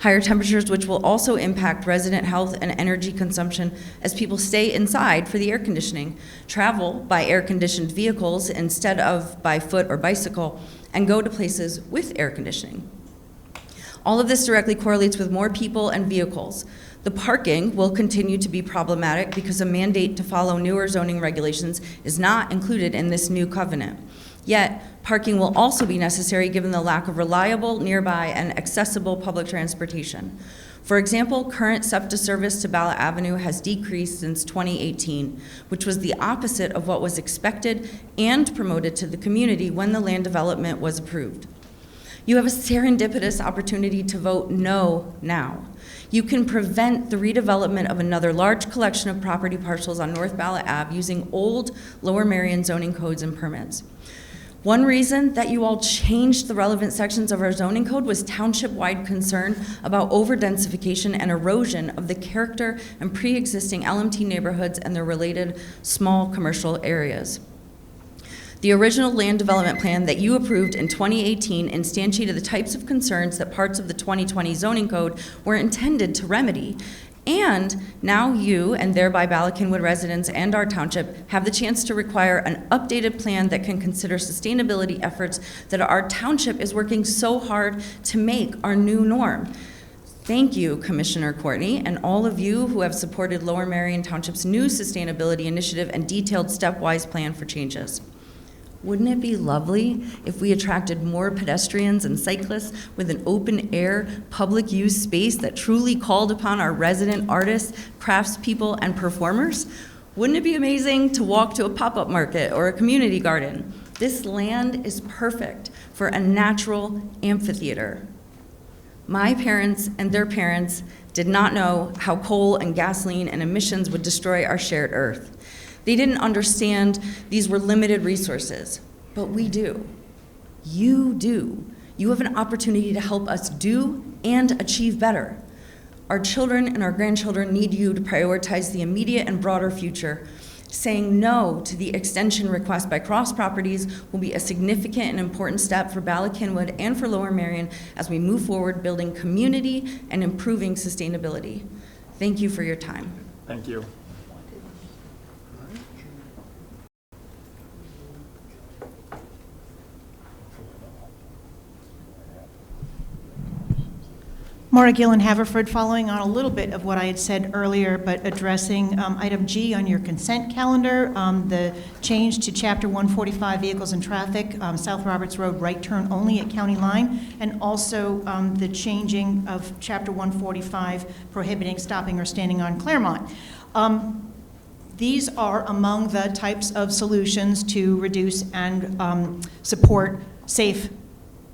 Higher temperatures which will also impact resident health and energy consumption as people stay inside for the air conditioning, travel by air-conditioned vehicles instead of by foot or bicycle, and go to places with air conditioning. All of this directly correlates with more people and vehicles. The parking will continue to be problematic because a mandate to follow newer zoning regulations is not included in this new covenant. Yet, parking will also be necessary given the lack of reliable, nearby, and accessible public transportation. For example, current SEPTA service to Ballot Avenue has decreased since 2018, which was the opposite of what was expected and promoted to the community when the land development was approved. You have a serendipitous opportunity to vote no now. You can prevent the redevelopment of another large collection of property parcels on North Ballot Ave using old Lower Merion zoning codes and permits. One reason that you all changed the relevant sections of our zoning code was township-wide concern about overdensification and erosion of the character and pre-existing LMT neighborhoods and their related small commercial areas. The original land development plan that you approved in 2018 instantiated the types of concerns that parts of the 2020 zoning code were intended to remedy. And now you, and thereby Bala Cynwyd residents and our township, have the chance to require an updated plan that can consider sustainability efforts that our township is working so hard to make our new norm. Thank you, Commissioner Courtney, and all of you who have supported Lower Merion Township's new sustainability initiative and detailed stepwise plan for changes. Wouldn't it be lovely if we attracted more pedestrians and cyclists with an open-air, public-use space that truly called upon our resident artists, craftspeople, and performers? Wouldn't it be amazing to walk to a pop-up market or a community garden? This land is perfect for a natural amphitheater. My parents and their parents did not know how coal and gasoline and emissions would destroy our shared earth. They didn't understand these were limited resources, but we do. You do. You have an opportunity to help us do and achieve better. Our children and our grandchildren need you to prioritize the immediate and broader future. Saying no to the extension request by Cross Properties will be a significant and important step for Bala Cynwyd and for Lower Merion as we move forward building community and improving sustainability. Thank you for your time.
Thank you.
Maura Gillen, Haverford, following on a little bit of what I had said earlier, but addressing item G on your consent calendar, the change to Chapter 145, Vehicles and Traffic, South Roberts Road, right turn only at county line, and also the changing of Chapter 145, prohibiting stopping or standing on Clairemont. These are among the types of solutions to reduce and support safe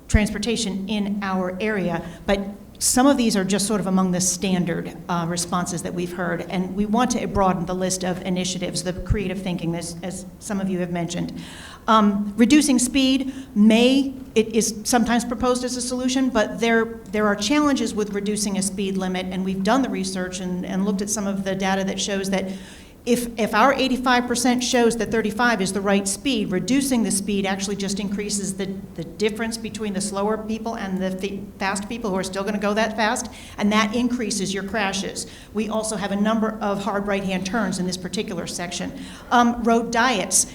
transportation in our area, but some of these are just sort of among the standard responses that we've heard, and we want to broaden the list of initiatives, the creative thinking, as some of you have mentioned. Reducing speed it is sometimes proposed as a solution, but there are challenges with reducing a speed limit, and we've done the research and looked at some of the data that shows that If our 85% shows that 35 is the right speed, reducing the speed actually just increases the difference between the slower people and the fast people who are still going to go that fast, and that increases your crashes. We also have a number of hard right-hand turns in this particular section. Road diets.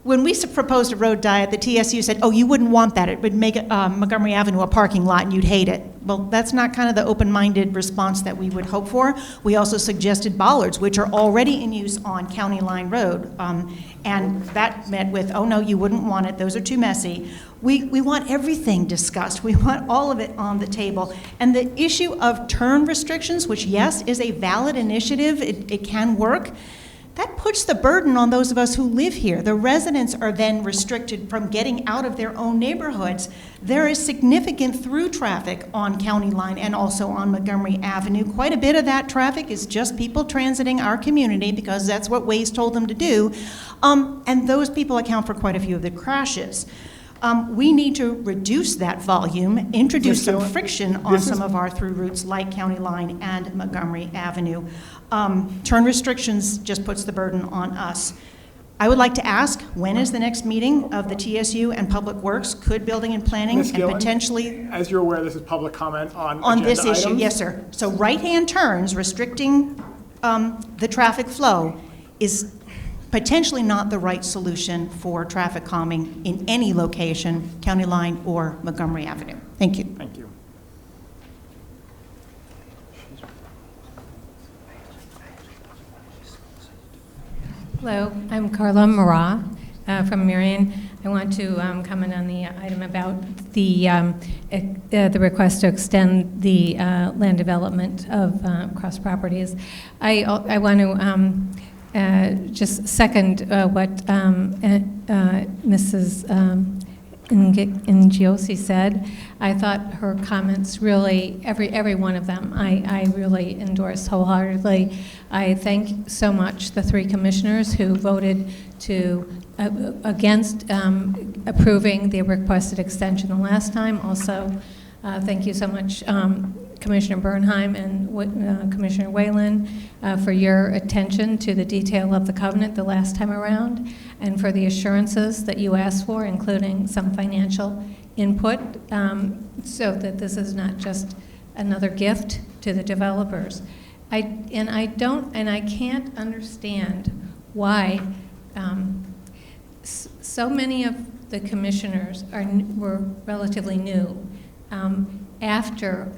When we proposed a road diet, the TSU said, oh, you wouldn't want that. It would make Montgomery Avenue a parking lot and you'd hate it. Well, that's not kind of the open-minded response that we would hope for. We also suggested bollards, which are already in use on County Line Road. And that met with, oh, no, you wouldn't want it. Those are too messy. We want everything discussed. We want all of it on the table. And the issue of turn restrictions, which, yes, is a valid initiative, it can work, that puts the burden on those of us who live here. The residents are then restricted from getting out of their own neighborhoods. There is significant through traffic on County Line and also on Montgomery Avenue. Quite a bit of that traffic is just people transiting our community because that's what Waze told them to do. And those people account for quite a few of the crashes. We need to reduce that volume, introduce some friction on some of our through routes like County Line and Montgomery Avenue. Turn restrictions just puts the burden on us. I would like to ask, when is the next meeting of the TSU and Public Works? Could Building and Planning
Ms.
and
Gillen,
potentially...
As you're aware, this is public comment on
this
agenda
issue,
items.
yes, sir. So right-hand turns, restricting the traffic flow is potentially not the right solution for traffic calming in any location, County Line or Montgomery Avenue. Thank you.
Thank you.
Hello, I'm Carla Marat from Marion. I want to comment on the item about the request to extend the land development of cross properties. I want to just second what Mrs. Ngiosi said. I thought her comments really, every one of them, I really endorse wholeheartedly. I thank so much the three commissioners who voted against approving the requested extension the last time. Also, thank you so much, Commissioner Bernheim and Commissioner Whalen, for your attention to the detail of the covenant the last time around, and for the assurances that you asked for, including some financial input, so that this is not just another gift to the developers. I can't understand why so many of the commissioners were relatively new after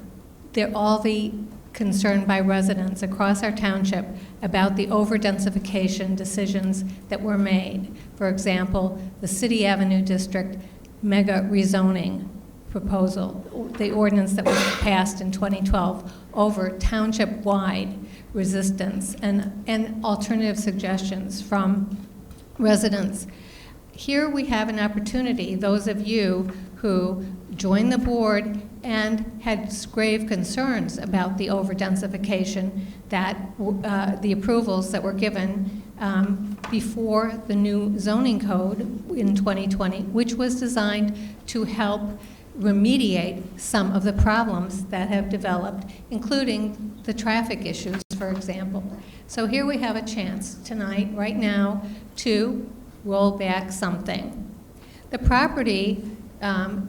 all the concern by residents across our township about the over-densification decisions that were made. For example, the City Avenue District mega rezoning proposal, the ordinance that was passed in 2012 over township-wide resistance and alternative suggestions from residents. Here we have an opportunity, those of you who joined the board and had grave concerns about the over-densification, that the approvals that were given before the new zoning code in 2020, which was designed to help remediate some of the problems that have developed, including the traffic issues, for example. So here we have a chance tonight, right now, to roll back something. The property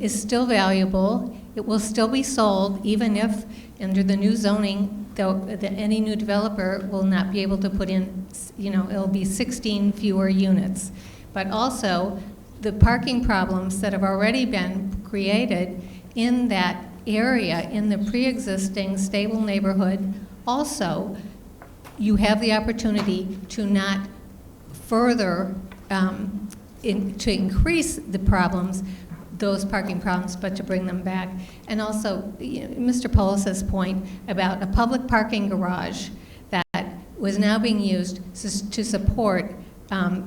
is still valuable. It will still be sold, even if under the new zoning, any new developer will not be able to put in, it'll be 16 fewer units. But also, the parking problems that have already been created in that area, in the pre-existing stable neighborhood, also, you have the opportunity to not further, to increase the problems, those parking problems, but to bring them back. And also, Mr. Polis's point about a public parking garage that was now being used to support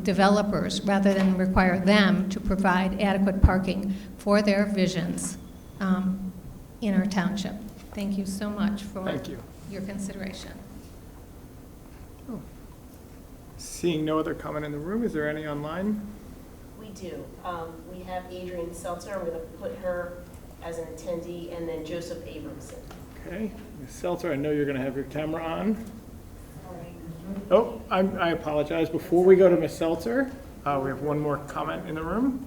developers rather than require them to provide adequate parking for their visions in our township. Thank you so much for your consideration.
Seeing no other comment in the room, is there any online?
We do. We have Adrienne Seltzer. I'm going to put her as an attendee, and then Joseph Abramson.
Okay. Ms. Seltzer, I know you're going to have your camera on.
All right.
Oh, I apologize. Before we go to Ms. Seltzer, we have one more comment in the room.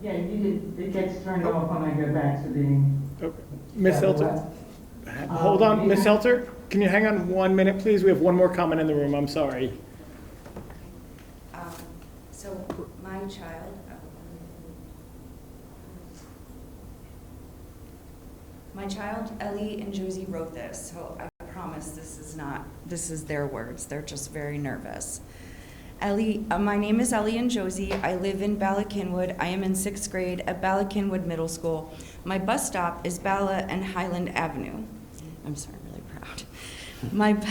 Yeah, it gets turned off when I go back to being.
Okay. Ms. Seltzer, hold on. Ms. Seltzer, can you hang on 1 minute, please? We have one more comment in the room. I'm sorry.
So my child, Ellie and Josie wrote this, so I promise this is their words. They're just very nervous. Ellie, my name is Ellie and Josie. I live in Bala-Cynwyd. I am in 6th grade at Bala-Cynwyd Middle School. My bus stop is Bala and Highland Avenue. I'm sorry, I'm really proud.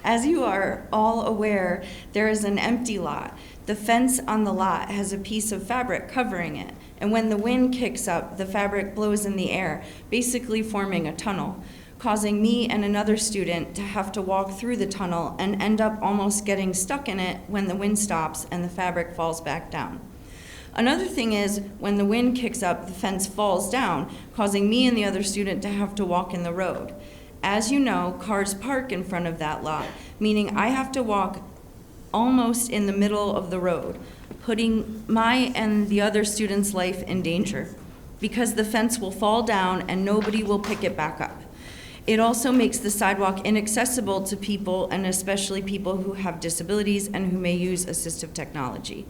As you are all aware, there is an empty lot. The fence on the lot has a piece of fabric covering it, and when the wind kicks up, the fabric blows in the air, basically forming a tunnel, causing me and another student to have to walk through the tunnel and end up almost getting stuck in it when the wind stops and the fabric falls back down. Another thing is, when the wind kicks up, the fence falls down, causing me and the other student to have to walk in the road. As you know, cars park in front of that lot, meaning I have to walk almost in the middle of the road, putting my and the other student's life in danger because the fence will fall down and nobody will pick it back up. It also makes the sidewalk inaccessible to people, and especially people who have disabilities and who may use assistive technology.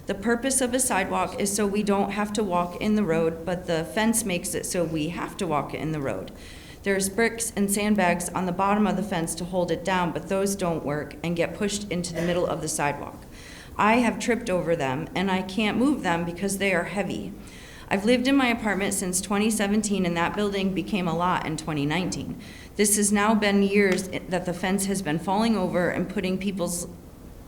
The purpose of a sidewalk is so we don't have to walk in the road, but the fence makes it so we have to walk in the road. There's bricks and sandbags on the bottom of the fence to hold it down, but those don't work and get pushed into the middle of the sidewalk. I have tripped over them, and I can't move them because they are heavy. I've lived in my apartment since 2017, and that building became a lot in 2019. This has now been years that the fence has been falling over and putting people's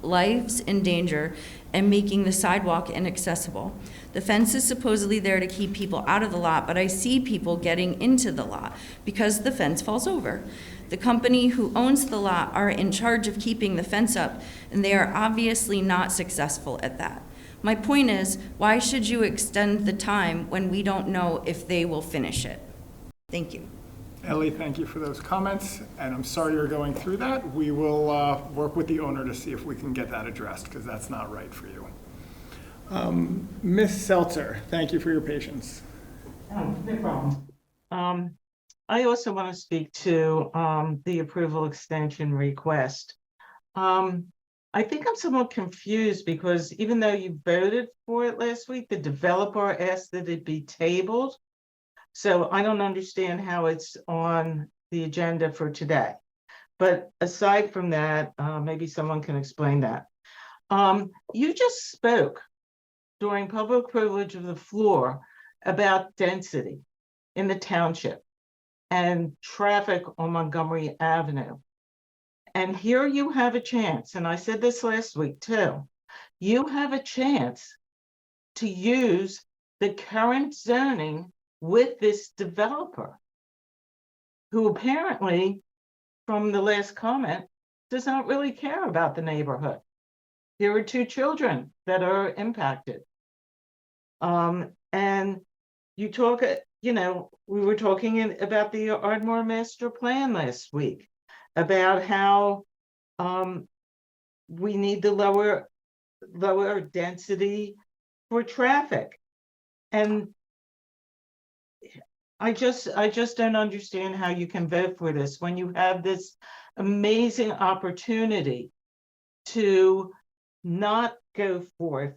lives in danger and making the sidewalk inaccessible. The fence is supposedly there to keep people out of the lot, but I see people getting into the lot because the fence falls over. The company who owns the lot are in charge of keeping the fence up, and they are obviously not successful at that. My point is, why should you extend the time when we don't know if they will finish it? Thank you.
Ellie, thank you for those comments, and I'm sorry you're going through that. We will work with the owner to see if we can get that addressed, because that's not right for you. Ms. Seltzer, thank you for your patience.
Oh, no problem. I also want to speak to the approval extension request. I think I'm somewhat confused because even though you voted for it last week, the developer asked that it be tabled. So I don't understand how it's on the agenda for today. But aside from that, maybe someone can explain that. You just spoke during public privilege of the floor about density in the township and traffic on Montgomery Avenue. And here you have a chance, and I said this last week too, you have a chance to use the current zoning with this developer, who apparently, from the last comment, does not really care about the neighborhood. There are 2 children that are impacted. And you talk, we were talking about the Ardmore Master Plan last week, about how we need the lower density for traffic. And I just don't understand how you can vote for this when you have this amazing opportunity to not go forth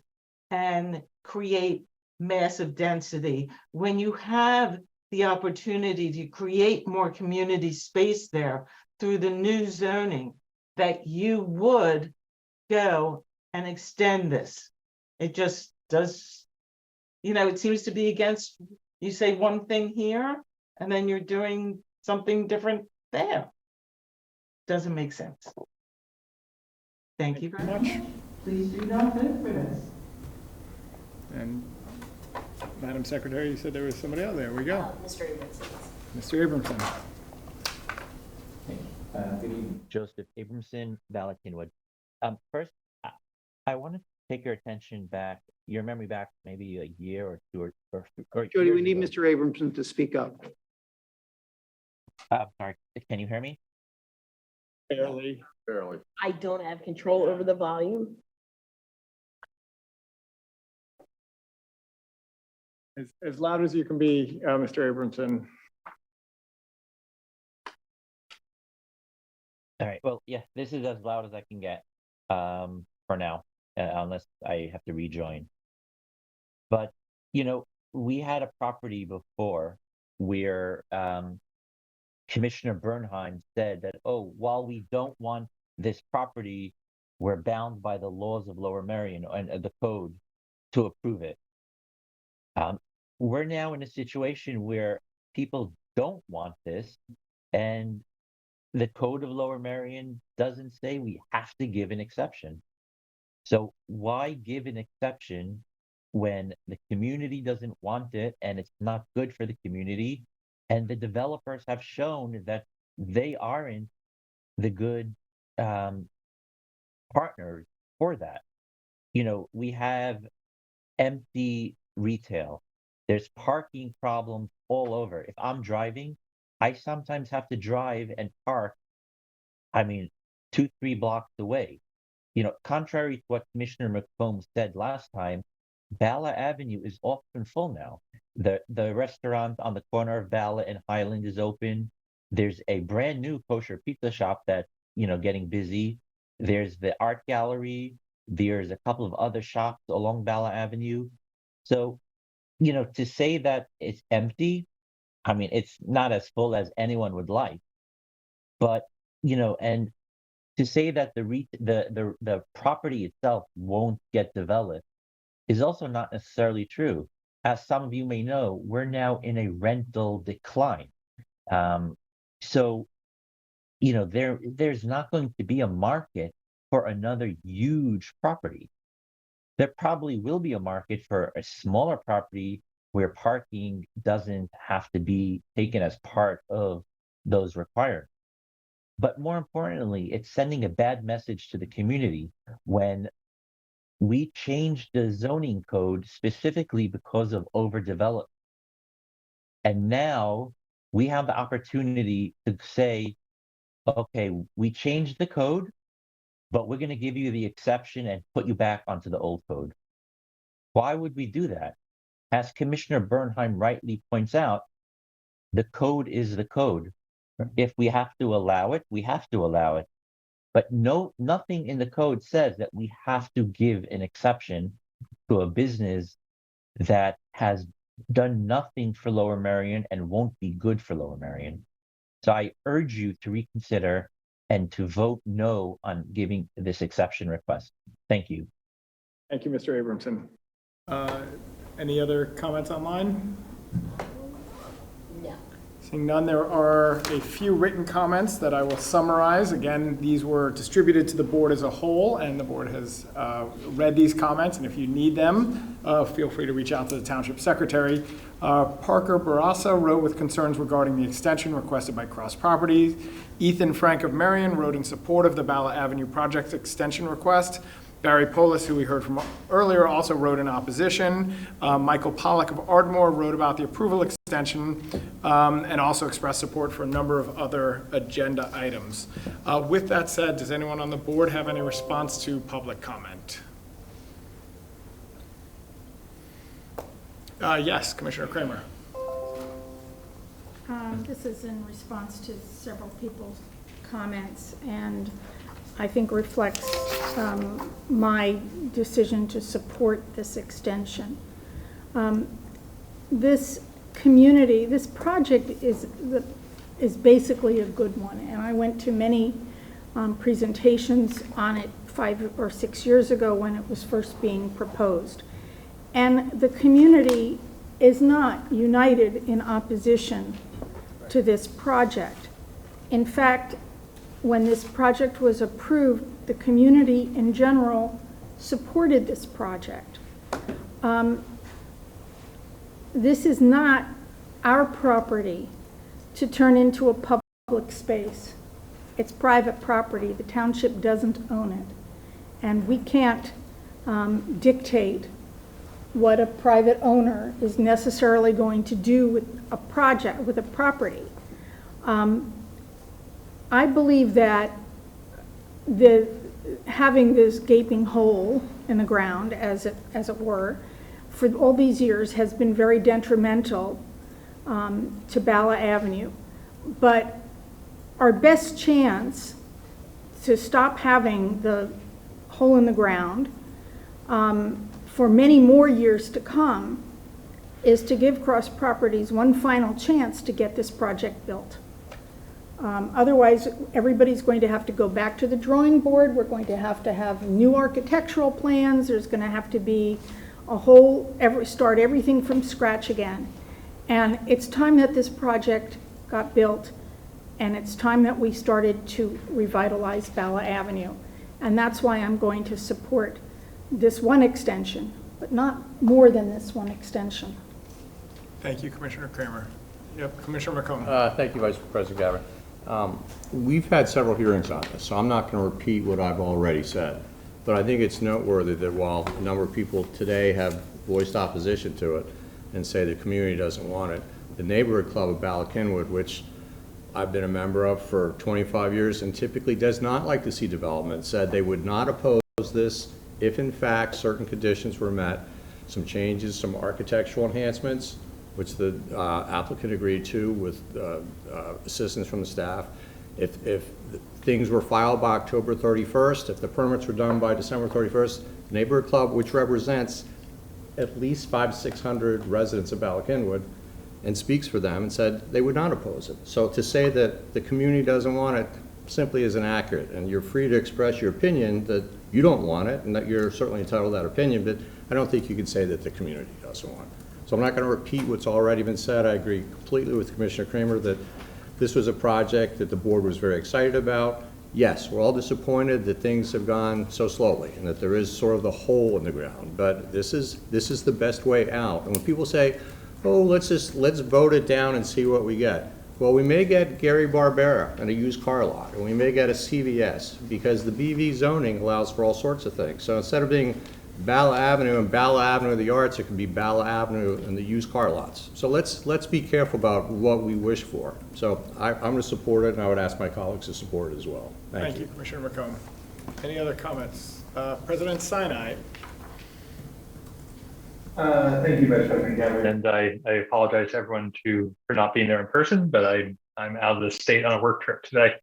and create massive density, when you have the opportunity to create more community space there through the new zoning, that you would go and extend this. It just does, it seems to be against, you say one thing here, and then you're doing something different there. Doesn't make sense. Thank you very much. Please do not vote for this.
And Madam Secretary, you said there was somebody else. There we go.
Mr. Abramson.
Mr. Abramson.
Good evening. Joseph Abramson, Bala-Cynwyd. First, I want to take your attention back, your memory back maybe a year or 2 or
Jody, we need Mr. Abramson to speak up.
Sorry, can you hear me?
Barely.
Barely.
I don't have control over the volume.
As loud as you can be, Mr. Abramson.
All right, well, yeah, this is as loud as I can get for now, unless I have to rejoin. But, you know, we had a property before where Commissioner Bernheim said that, oh, while we don't want this property, we're bound by the laws of Lower Merion and the code to approve it. We're now in a situation where people don't want this, and the code of Lower Merion doesn't say we have to give an exception. So why give an exception when the community doesn't want it and it's not good for the community, and the developers have shown that they aren't the good partners for that? You know, we have empty retail. There's parking problems all over. If I'm driving, I sometimes have to drive and park, 2-3 blocks away. You know, contrary to what Commissioner McComb said last time, Bala Avenue is often full now. The restaurant on the corner of Bala and Highland is open. There's a brand new kosher pizza shop that's, getting busy. There's the art gallery. There's a couple of other shops along Bala Avenue. So, to say that it's empty, it's not as full as anyone would like. But, and to say that the property itself won't get developed is also not necessarily true. As some of you may know, we're now in a rental decline. So, there's not going to be a market for another huge property. There probably will be a market for a smaller property where parking doesn't have to be taken as part of those requirements. But more importantly, it's sending a bad message to the community when we changed the zoning code specifically because of overdevelopment. And now we have the opportunity to say, okay, we changed the code, but we're going to give you the exception and put you back onto the old code. Why would we do that? As Commissioner Bernheim rightly points out, the code is the code. If we have to allow it, we have to allow it. But nothing in the code says that we have to give an exception to a business that has done nothing for Lower Merion and won't be good for Lower Merion. So I urge you to reconsider and to vote no on giving this exception request. Thank you.
Thank you, Mr. Abramson. Any other comments online?
No.
Seeing none, there are a few written comments that I will summarize. Again, these were distributed to the board as a whole, and the board has read these comments, and if you need them, feel free to reach out to the Township Secretary. Parker Barassa wrote with concerns regarding the extension requested by Cross Properties. Ethan Frank of Marion wrote in support of the Bala Avenue project extension request. Barry Polis, who we heard from earlier, also wrote in opposition. Michael Pollack of Ardmore wrote about the approval extension and also expressed support for a number of other agenda items. With that said, does anyone on the board have any response to public comment? Yes, Commissioner Kramer.
This is in response to several people's comments, and I think reflects my decision to support this extension. This project is basically a good one, and I went to many presentations on it 5 or 6 years ago when it was first being proposed. And the community is not united in opposition to this project. In fact, when this project was approved, the community in general supported this project. This is not our property to turn into a public space. It's private property. The township doesn't own it. And we can't dictate what a private owner is necessarily going to do with a project, with a property. I believe that having this gaping hole in the ground, as it were, for all these years has been very detrimental to Bala Avenue. But our best chance to stop having the hole in the ground for many more years to come is to give Cross Properties one final chance to get this project built. Otherwise, everybody's going to have to go back to the drawing board. We're going to have new architectural plans. There's going to have to be a whole, start everything from scratch again. And it's time that this project got built, and it's time that we started to revitalize Bala Avenue. And that's why I'm going to support this one extension, but not more than this one extension.
Thank you, Commissioner Kramer. Yep, Commissioner McComb.
Thank you, Vice President Gabbard. We've had several hearings on this, so I'm not going to repeat what I've already said. But I think it's noteworthy that while a number of people today have voiced opposition to it and say the community doesn't want it, the neighborhood club of Bala-Cynwyd, which I've been a member of for 25 years and typically does not like to see development, said they would not oppose this if in fact certain conditions were met, some changes, some architectural enhancements, which the applicant agreed to with assistance from the staff. If things were filed by October 31st, if the permits were done by December 31st, the neighborhood club, which represents at least 500 to 600 residents of Bala-Cynwyd and speaks for them, and said they would not oppose it. So to say that the community doesn't want it simply isn't accurate, and you're free to express your opinion that you don't want it, and that you're certainly entitled to that opinion, but I don't think you can say that the community doesn't want it. So I'm not going to repeat what's already been said. I agree completely with Commissioner Kramer that this was a project that the board was very excited about. Yes, we're all disappointed that things have gone so slowly and that there is sort of the hole in the ground, but this is the best way out. And when people say, oh, let's vote it down and see what we get. Well, we may get Gary Barbera and a used car lot, and we may get a CVS, because the BV zoning allows for all sorts of things. So instead of being Bala Avenue and Bala Avenue of the Arts, it can be Bala Avenue and the used car lots. So let's be careful about what we wish for. So I'm going to support it, and I would ask my colleagues to support it as well.
Thank you, Commissioner McComb. Any other comments? President Sinai.
Thank you, Vice President Gabbard. And I apologize to everyone for not being there in person, but I'm out of the state on a work trip today.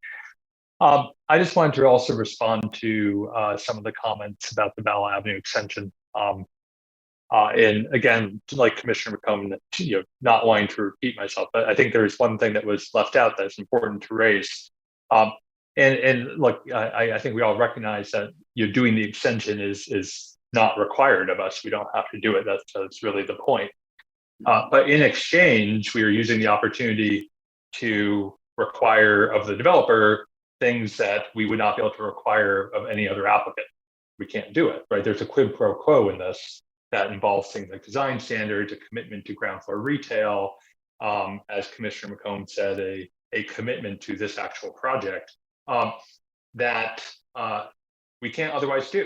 I just wanted to also respond to some of the comments about the Bala Avenue extension. And again, like Commissioner McComb, not wanting to repeat myself, but I think there's one thing that was left out that's important to raise. And look, I think we all recognize that doing the extension is not required of us. We don't have to do it. That's really the point. But in exchange, we are using the opportunity to require of the developer things that we would not be able to require of any other applicant. We can't do it, right? There's a quid pro quo in this that involves things like design standards, a commitment to ground floor retail, as Commissioner McComb said, a commitment to this actual project that we can't otherwise do.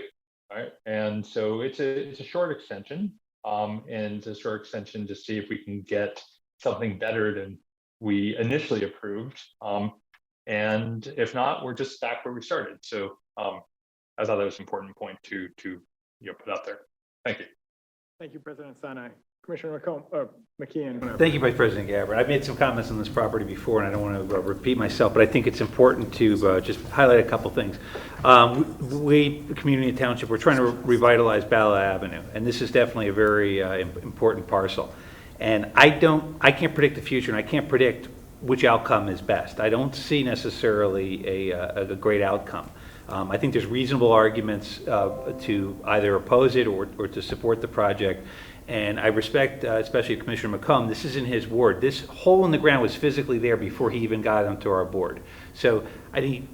Right. And so it's a short extension, and a short extension to see if we can get something better than we initially approved. And if not, we're just back where we started. So I thought that was an important point to put out there. Thank you.
Thank you, President Sinai. Commissioner McKeon.
Thank you, Vice President Gabbard. I've made some comments on this property before, and I don't want to repeat myself, but I think it's important to just highlight a couple things. We, the community and township, we're trying to revitalize Bala Avenue, and this is definitely a very important parcel. And I can't predict the future, and I can't predict which outcome is best. I don't see necessarily a great outcome. I think there's reasonable arguments to either oppose it or to support the project. And I respect, especially Commissioner McComb, this isn't his ward. This hole in the ground was physically there before he even got onto our board. So I think,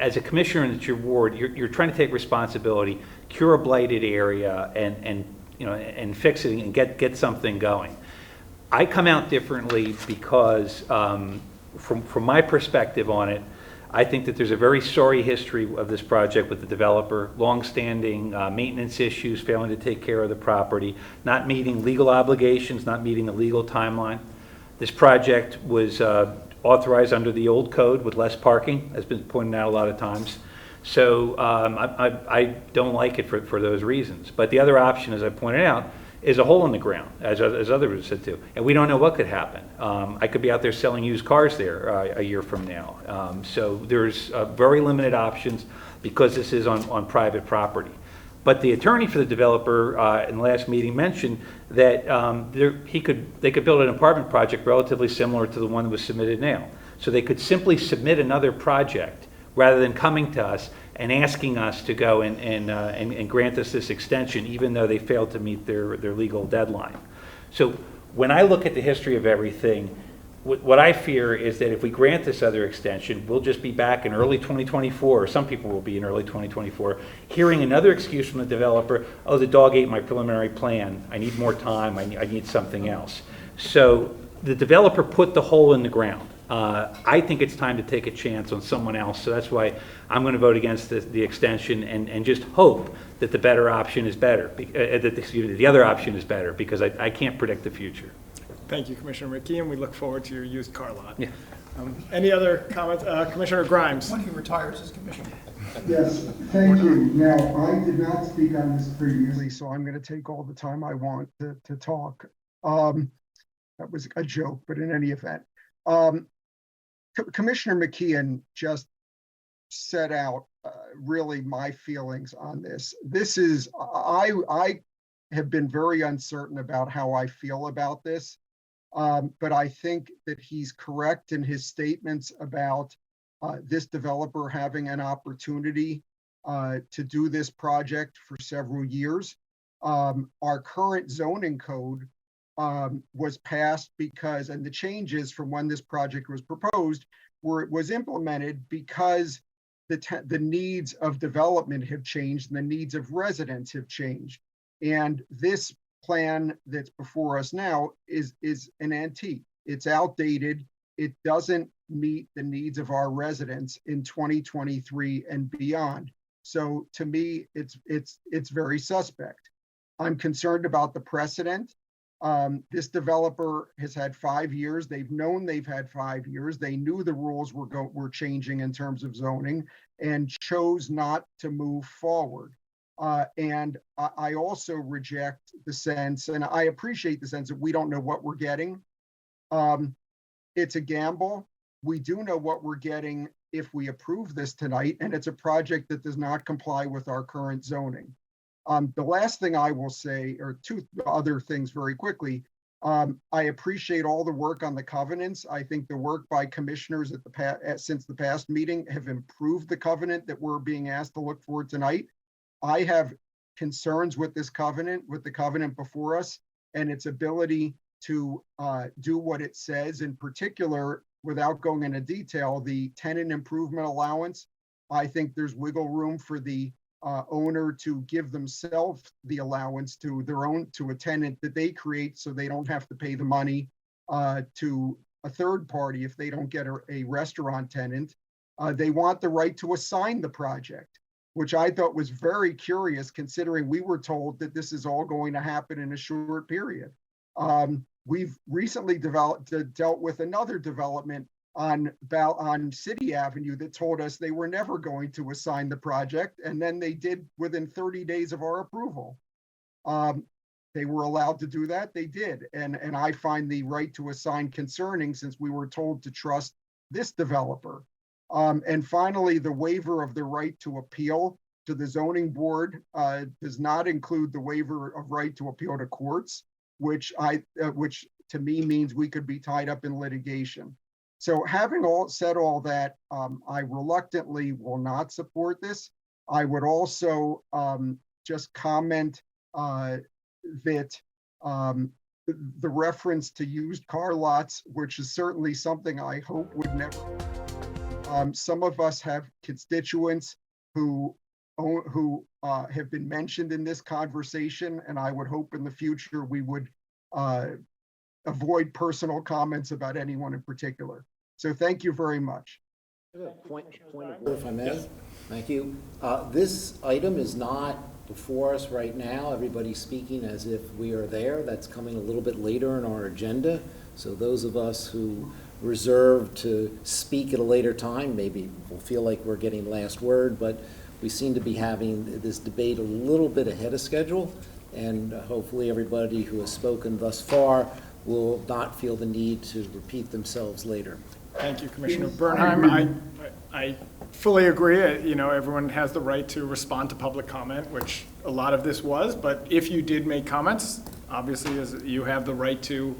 as a commissioner and it's your ward, you're trying to take responsibility, cure a blighted area, and fix it and get something going. I come out differently because, from my perspective on it, I think that there's a very sorry history of this project with the developer, long-standing maintenance issues, failing to take care of the property, not meeting legal obligations, not meeting a legal timeline. This project was authorized under the old code with less parking, has been pointed out a lot of times. So I don't like it for those reasons. But the other option, as I pointed out, is a hole in the ground, as others said too. And we don't know what could happen. I could be out there selling used cars there a year from now. So there's very limited options because this is on private property. But the attorney for the developer in the last meeting mentioned that they could build an apartment project relatively similar to the one that was submitted now. So they could simply submit another project rather than coming to us and asking us to go and grant us this extension, even though they failed to meet their legal deadline. So when I look at the history of everything, what I fear is that if we grant this other extension, we'll just be back in early 2024, or some people will be in early 2024, hearing another excuse from the developer, oh, the dog ate my preliminary plan, I need more time, I need something else. So the developer put the hole in the ground. I think it's time to take a chance on someone else, so that's why I'm going to vote against the extension and just hope that the better option is better, the other option is better, because I can't predict the future.
Thank you, Commissioner McKee, and we look forward to your used car lot.
Yeah.
Any other comments? Commissioner Grimes.
When he retires as commissioner.
Yes, thank you. Now, I did not speak on this previously, so I'm going to take all the time I want to talk. That was a joke, but in any event. Commissioner McKeon just set out really my feelings on this. This is, I have been very uncertain about how I feel about this. But I think that he's correct in his statements about this developer having an opportunity to do this project for several years. Our current zoning code was passed because, and the changes from when this project was proposed, was implemented because the needs of development have changed and the needs of residents have changed. And this plan that's before us now is an antique. It's outdated. It doesn't meet the needs of our residents in 2023 and beyond. So to me, it's very suspect. I'm concerned about the precedent. This developer has had 5 years. They've known they've had 5 years. They knew the rules were changing in terms of zoning and chose not to move forward. And I also reject the sense, and I appreciate the sense that we don't know what we're getting. It's a gamble. We do know what we're getting if we approve this tonight, and it's a project that does not comply with our current zoning. The last thing I will say, or two other things very quickly, I appreciate all the work on the covenants. I think the work by commissioners since the past meeting have improved the covenant that we're being asked to look for tonight. I have concerns with this covenant, with the covenant before us, and its ability to do what it says. In particular, without going into detail, the tenant improvement allowance. I think there's wiggle room for the owner to give themselves the allowance to a tenant that they create, so they don't have to pay the money to a third party if they don't get a restaurant tenant. They want the right to assign the project, which I thought was very curious, considering we were told that this is all going to happen in a short period. We've recently dealt with another development on City Avenue that told us they were never going to assign the project, and then they did within 30 days of our approval. They were allowed to do that, they did. And I find the right to assign concerning, since we were told to trust this developer. And finally, the waiver of the right to appeal to the zoning board does not include the waiver of right to appeal to courts, which to me means we could be tied up in litigation. So having said all that, I reluctantly will not support this. I would also just comment that the reference to used car lots, which is certainly something I hope would never. Some of us have constituents who have been mentioned in this conversation, and I would hope in the future we would avoid personal comments about anyone in particular. So thank you very much.
Point of order, if I may. Yes. Thank you. This item is not before us right now. Everybody's speaking as if we are there. That's coming a little bit later in our agenda. So those of us who reserved to speak at a later time. Maybe we'll feel like we're getting last word, but we seem to be having this debate a little bit ahead of schedule, and hopefully everybody who has spoken thus far will not feel the need to repeat themselves later.
Thank you, Commissioner Bernheim. I fully agree. Everyone has the right to respond to public comment, which a lot of this was, but if you did make comments, obviously you have the right to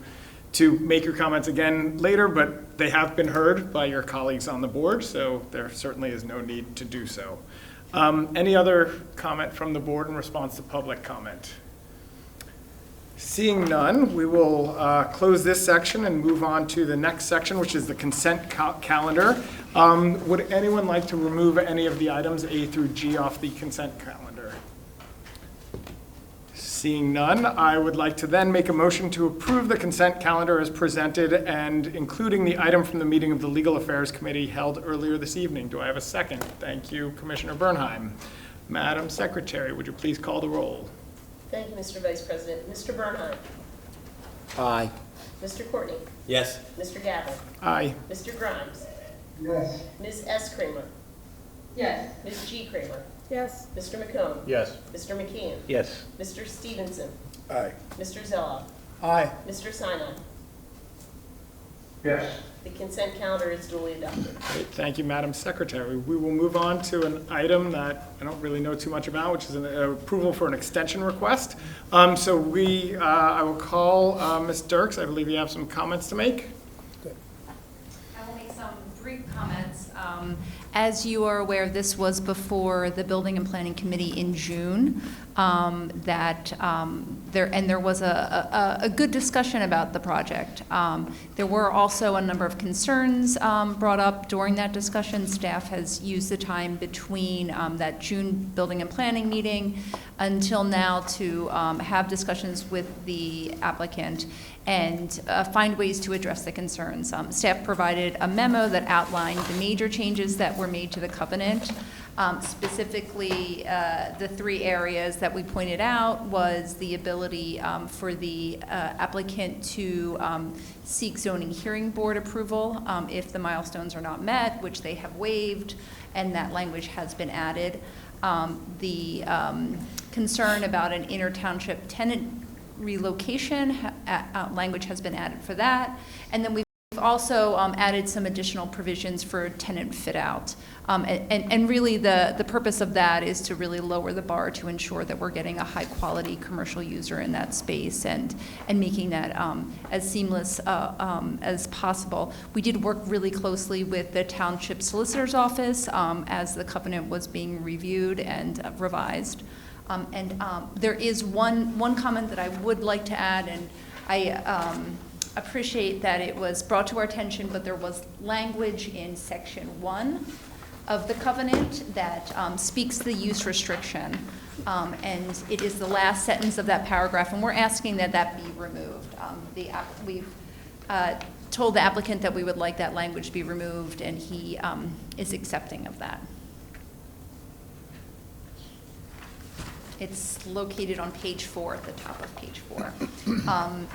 make your comments again later, but they have been heard by your colleagues on the board, so there certainly is no need to do so. Any other comment from the board in response to public comment? Seeing none, we will close this section and move on to the next section, which is the consent calendar. Would anyone like to remove any of the items A through G off the consent calendar? Seeing none, I would like to then make a motion to approve the consent calendar as presented and including the item from the meeting of the Legal Affairs Committee held earlier this evening. Do I have a second? Thank you, Commissioner Bernheim. Madam Secretary, would you please call the roll?
Thank you, Mr. Vice President. Mr. Bernheim.
Aye.
Mr. Courtney.
Yes.
Mr. Gavin.
Aye.
Mr. Grimes.
Yes.
Ms. S. Kramer.
Yes.
Ms. G. Kramer.
Yes.
Mr. McComb.
Yes.
Mr. McKeon.
Yes.
Mr. Stevenson.
Aye.
Mr. Zelloff.
Aye.
Mr. Sinai.
Yes.
The consent calendar is duly adopted.
Great. Thank you, Madam Secretary. We will move on to an item that I don't really know too much about, which is an approval for an extension request. I will call Ms. Dirks. I believe you have some comments to make.
I will make some brief comments. As you are aware, this was before the Building and Planning Committee in June. There was a good discussion about the project. There were also a number of concerns brought up during that discussion. Staff has used the time between that June Building and Planning meeting until now to have discussions with the applicant and find ways to address the concerns. Staff provided a memo that outlined the major changes that were made to the covenant. Specifically, the three areas that we pointed out was the ability for the applicant to seek zoning hearing board approval if the milestones are not met, which they have waived, and that language has been added. The concern about an inter-township tenant relocation language has been added for that. And then we've also added some additional provisions for tenant fit out. And really the purpose of that is to really lower the bar to ensure that we're getting a high quality commercial user in that space and making that as seamless as possible. We did work really closely with the Township Solicitor's Office as the covenant was being reviewed and revised. There is one comment that I would like to add, and I appreciate that it was brought to our attention, but there was language in section 1 of the covenant that speaks to the use restriction, and it is the last sentence of that paragraph, and we're asking that that be removed. We've told the applicant that we would like that language be removed, and he is accepting of that. It's located on page 4, at the top of page 4.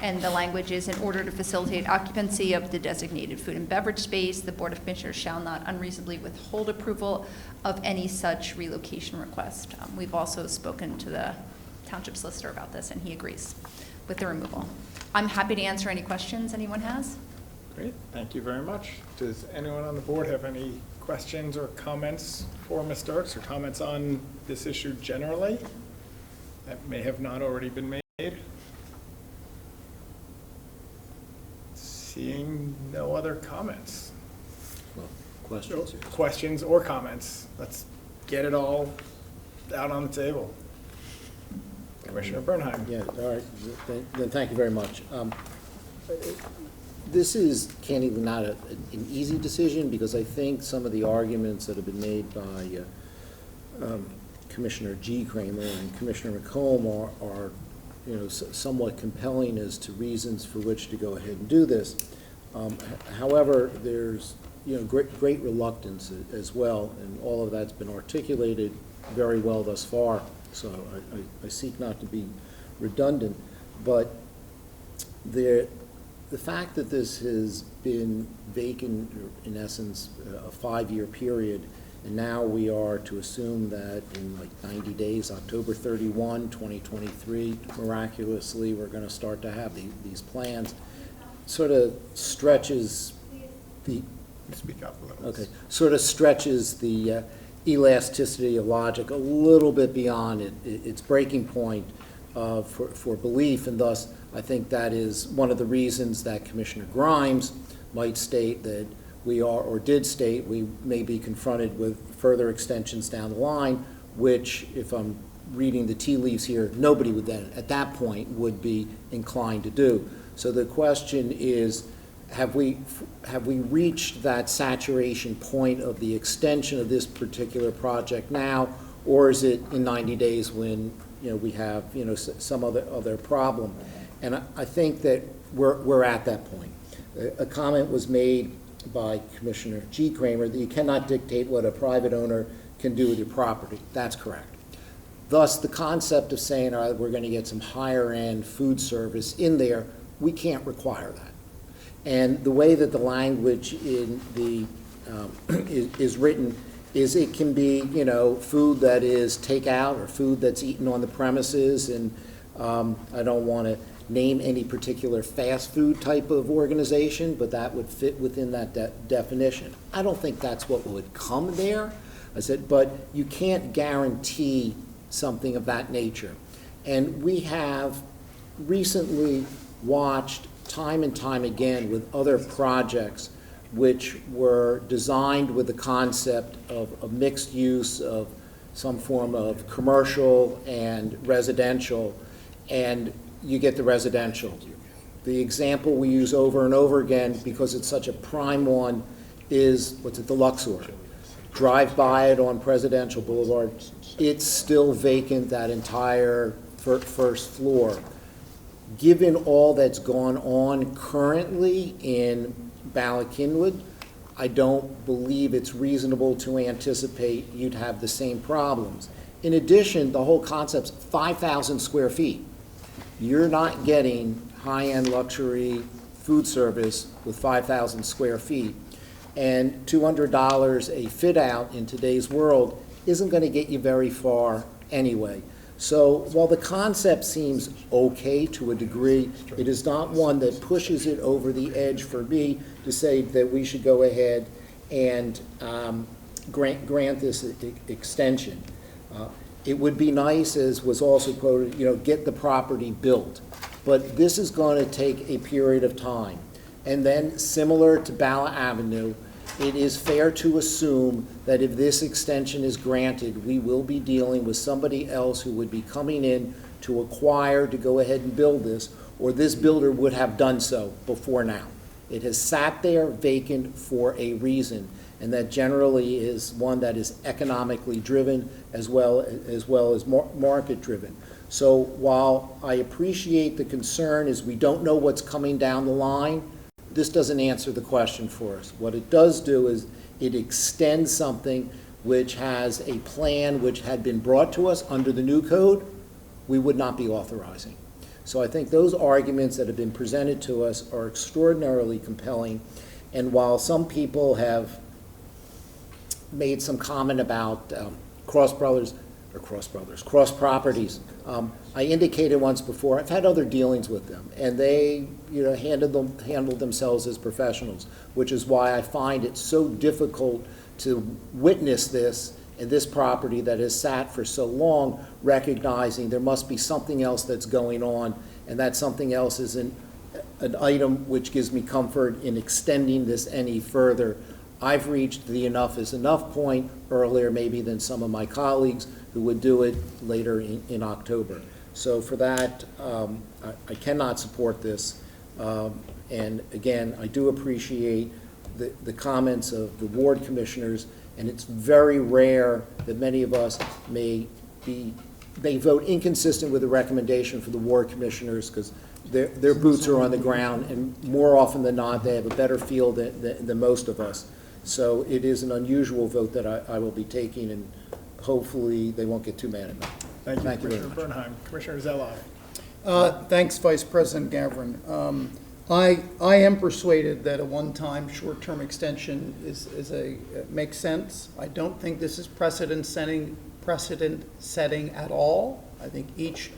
And the language is, in order to facilitate occupancy of the designated food and beverage space, the Board of Commissioners shall not unreasonably withhold approval of any such relocation request. We've also spoken to the Township Solicitor about this, and he agrees with the removal. I'm happy to answer any questions anyone has.
Great, thank you very much. Does anyone on the board have any questions or comments for Ms. Dirks, or comments on this issue generally that may have not already been made? Seeing no other comments.
Well, questions.
Questions or comments. Let's get it all out on the table. Commissioner Bernheim.
Yeah, all right, then thank you very much. This is candidly not an easy decision, because I think some of the arguments that have been made by Commissioner G. Kramer and Commissioner McComb are somewhat compelling as to reasons for which to go ahead and do this. However, there's great reluctance as well, and all of that's been articulated very well thus far. So I seek not to be redundant, but the fact that this has been vacant, in essence, a 5-year period, and now we are to assume that in like 90 days, October 31, 2023, miraculously, we're going to start to have these plans, sort of stretches the...
Speak up a little.
Okay, sort of stretches the elasticity of logic a little bit beyond its breaking point for belief, and thus I think that is one of the reasons that Commissioner Grimes might state that we are, or did state, we may be confronted with further extensions down the line, which, if I'm reading the tea leaves here, nobody would then, at that point, would be inclined to do. So the question is, have we reached that saturation point of the extension of this particular project now, or is it in 90 days when we have some other problem? And I think that we're at that point. A comment was made by Commissioner G. Kramer that you cannot dictate what a private owner can do with your property. That's correct. Thus, the concept of saying, all right, we're going to get some higher-end food service in there, we can't require that. And the way that the language in the is written is it can be, food that is takeout or food that's eaten on the premises, and I don't want to name any particular fast food type of organization, but that would fit within that definition. I don't think that's what would come there. I said, but you can't guarantee something of that nature. And we have recently watched time and time again with other projects which were designed with the concept of a mixed use of some form of commercial and residential, and you get the residential. The example we use over and over again, because it's such a prime one, is the Luxor. Drive by it on Presidential Boulevard. It's still vacant, that entire first floor. Given all that's gone on currently in Bala-Cynwyd, I don't believe it's reasonable to anticipate you'd have the same problems. In addition, the whole concept's 5,000 square feet. You're not getting high-end luxury food service with 5,000 square feet. And $200 a fit-out in today's world isn't going to get you very far anyway. So while the concept seems okay to a degree, it is not one that pushes it over the edge for me to say that we should go ahead and grant this extension. It would be nice, as was also quoted, get the property built. But this is going to take a period of time. And then, similar to Bala Avenue, it is fair to assume that if this extension is granted, we will be dealing with somebody else who would be coming in to acquire to go ahead and build this, or this builder would have done so before now. It has sat there vacant for a reason, and that generally is one that is economically driven as well as market driven. So while I appreciate the concern is we don't know what's coming down the line, this doesn't answer the question for us. What it does do is it extends something which has a plan which had been brought to us under the new code, we would not be authorizing. So I think those arguments that have been presented to us are extraordinarily compelling. And while some people have made some comment about cross properties, I indicated once before, I've had other dealings with them, and they handled themselves as professionals, which is why I find it so difficult to witness this in this property that has sat for so long, recognizing there must be something else that's going on, and that something else is an item which gives me comfort in extending this any further. I've reached the enough is enough point earlier maybe than some of my colleagues who would do it later in October. So for that, I cannot support this. And again, I do appreciate the comments of the ward commissioners, and it's very rare that many of us may vote inconsistent with the recommendation for the ward commissioners, because their boots are on the ground, and more often than not, they have a better feel than most of us. So it is an unusual vote that I will be taking, and hopefully they won't get too mad at me.
Thank you,
very
Commissioner
much.
Bernheim. Commissioner Zelloff.
Thanks, Vice President Gavin. I am persuaded that a one-time short-term extension makes sense. I don't think this is precedent setting at all. I think each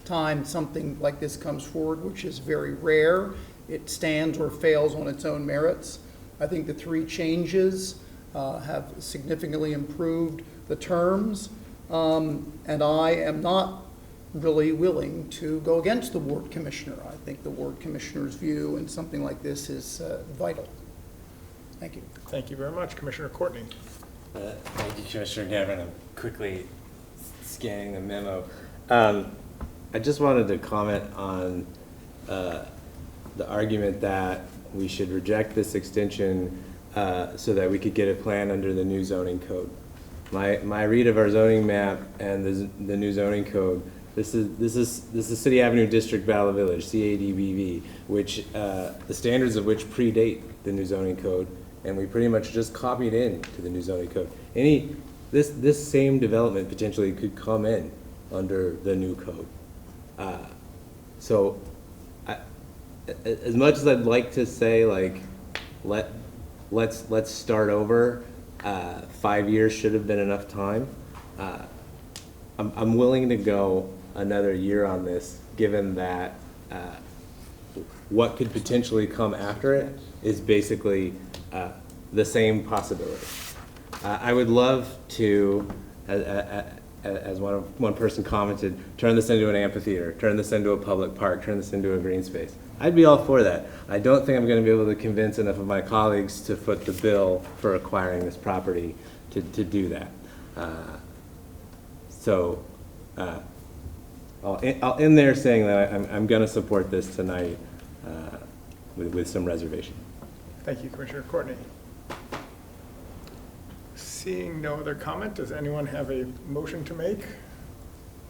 time something like this comes forward, which is very rare, it stands or fails on its own merits. I think the 3 changes have significantly improved the terms, and I am not really willing to go against the ward commissioner. I think the ward commissioner's view in something like this is vital. Thank you.
Thank you very much. Commissioner Courtney.
Thank you, Commissioner Gavin. I'm quickly scanning the memo. I just wanted to comment on the argument that we should reject this extension so that we could get a plan under the new zoning code. My read of our zoning map and the new zoning code, this is City Avenue District Bala Village, CADBV, which the standards of which predate the new zoning code, and we pretty much just copied in to the new zoning code. This same development potentially could come in under the new code. So as much as I'd like to say, like, let's start over, 5 years should have been enough time, I'm willing to go another year on this, given that what could potentially come after it is basically the same possibility. I would love to, as one person commented, turn this into an amphitheater, turn this into a public park, turn this into a green space. I'd be all for that. I don't think I'm going to be able to convince enough of my colleagues to foot the bill for acquiring this property to do that. I'll end there saying that I'm going to support this tonight with some reservation.
Thank you, Commissioner Courtney. Seeing no other comment, does anyone have a motion to make?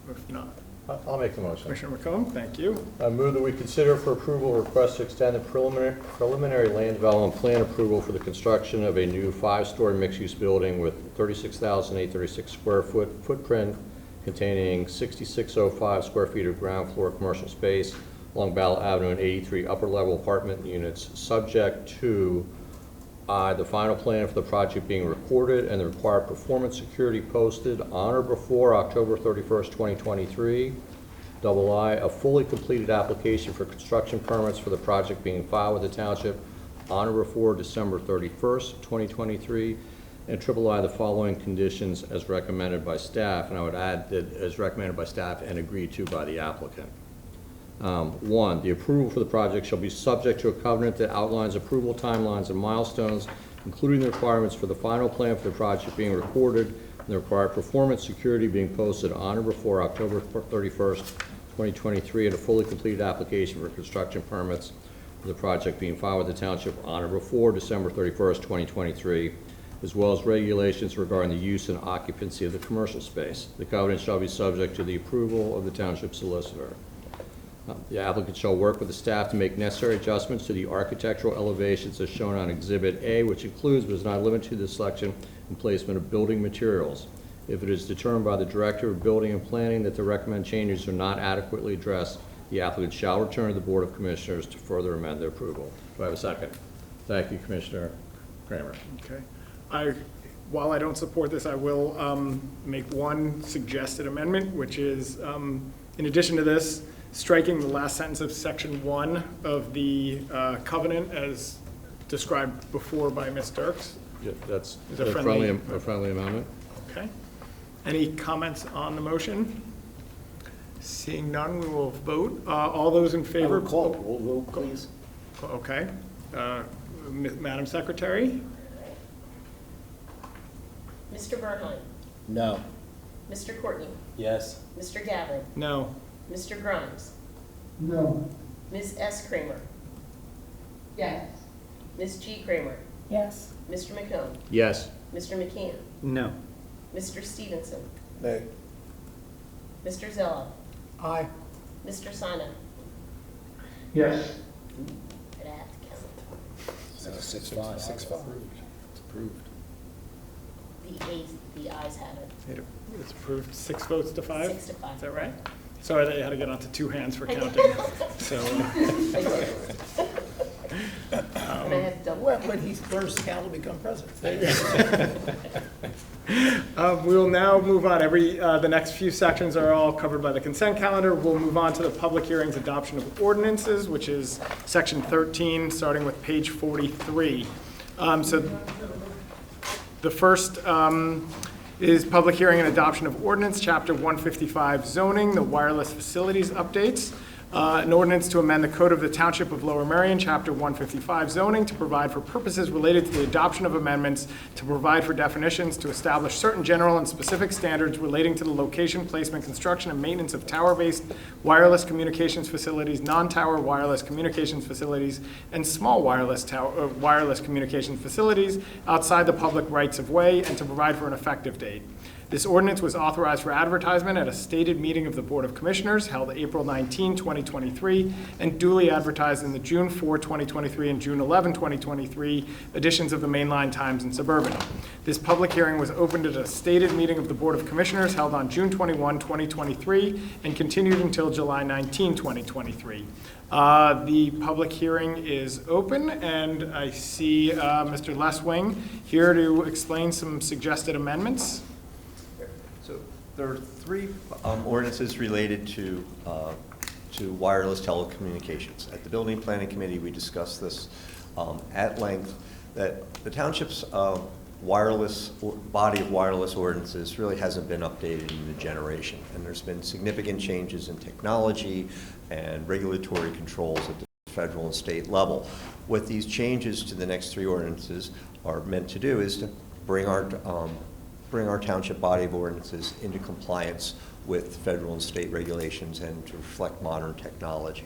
If not,
I'll make the motion.
Commissioner McComb, thank you.
I move that we consider for approval a request to extend the preliminary land development plan approval for the construction of a new 5-story mixed-use building with 36,836 square foot footprint containing 6,605 square feet of ground floor commercial space along Ballot Avenue and 83 upper-level apartment units, subject to the final plan for the project being recorded and the required performance security posted on or before October 31st, 2023. I, a fully completed application for construction permits for the project being filed with the township on or before December 31st, 2023. And I, the following conditions as recommended by staff, and I would add that as recommended by staff and agreed to by the applicant. 1, the approval for the project shall be subject to a covenant that outlines approval timelines and milestones, including the requirements for the final plan for the project being recorded and the required performance security being posted on or before October 31st, 2023, and a fully completed application for construction permits for the project being filed with the township on or before December 31st, 2023, as well as regulations regarding the use and occupancy of the commercial space. The covenant shall be subject to the approval of the township solicitor. The applicant shall work with the staff to make necessary adjustments to the architectural elevations as shown on Exhibit A, which includes but is not limited to the selection and placement of building materials. If it is determined by the Director of Building and Planning that the recommended changes are not adequately addressed, the applicant shall return to the Board of Commissioners to further amend their approval. Do I have a second? Thank you, Commissioner Kramer.
Okay. While I don't support this, I will make one suggested amendment, which is, in addition to this, striking the last sentence of Section 1 of the covenant as described before by Ms. Dirks.
Yeah, that's
a
friendly amendment.
Okay. Any comments on the motion? Seeing none, we will vote. All those in favor?
Call roll vote, please.
Okay. Madam Secretary?
Mr. Bernheim?
No.
Mr. Courtney?
Yes.
Mr. Gavin?
No.
Mr. Grimes?
No.
Ms. S. Kramer?
Yes.
Ms. G. Kramer?
Yes.
Mr. McComb?
Yes.
Mr. McCann?
No.
Mr. Stevenson?
Nay.
Mr. Zello?
Aye.
Mr. Sina?
Yes.
I'd have to count.
So 6-5. 6-5.
It's approved.
The ayes have it.
It's approved 6 votes to 5?
6 to 5.
Is that right? Sorry that you had to get onto 2 hands for counting. So,
And I had to double.
Well, when he burns Cal to become president.
We will now move on. The next few sections are all covered by the consent calendar. We'll move on to the public hearings, adoption of ordinances, which is section 13, starting with page 43. So the first is public hearing and adoption of ordinance, chapter 155 zoning, the wireless facilities updates. An ordinance to amend the code of the Township of Lower Merion, Chapter 155 zoning, to provide for purposes related to the adoption of amendments, to provide for definitions, to establish certain general and specific standards relating to the location, placement, construction, and maintenance of tower-based wireless communications facilities, non-tower wireless communications facilities, and small wireless communications facilities outside the public rights of way, and to provide for an effective date. This ordinance was authorized for advertisement at a stated meeting of the Board of Commissioners held April 19, 2023, and duly advertised in the June 4, 2023 and June 11, 2023 editions of the Mainline Times and Suburban. This public hearing was opened at a stated meeting of the Board of Commissioners held on June 21, 2023, and continued until July 19, 2023. The public hearing is open, and I see Mr. Leswing here to explain some suggested amendments.
So there are three ordinances related to wireless telecommunications. At the Building Planning Committee, we discussed this at length, that the township's body of wireless ordinances really hasn't been updated in a generation. And there's been significant changes in technology and regulatory controls at the federal and state level. What these changes to the next three ordinances are meant to do is to bring our township body of ordinances into compliance with federal and state regulations and to reflect modern technology.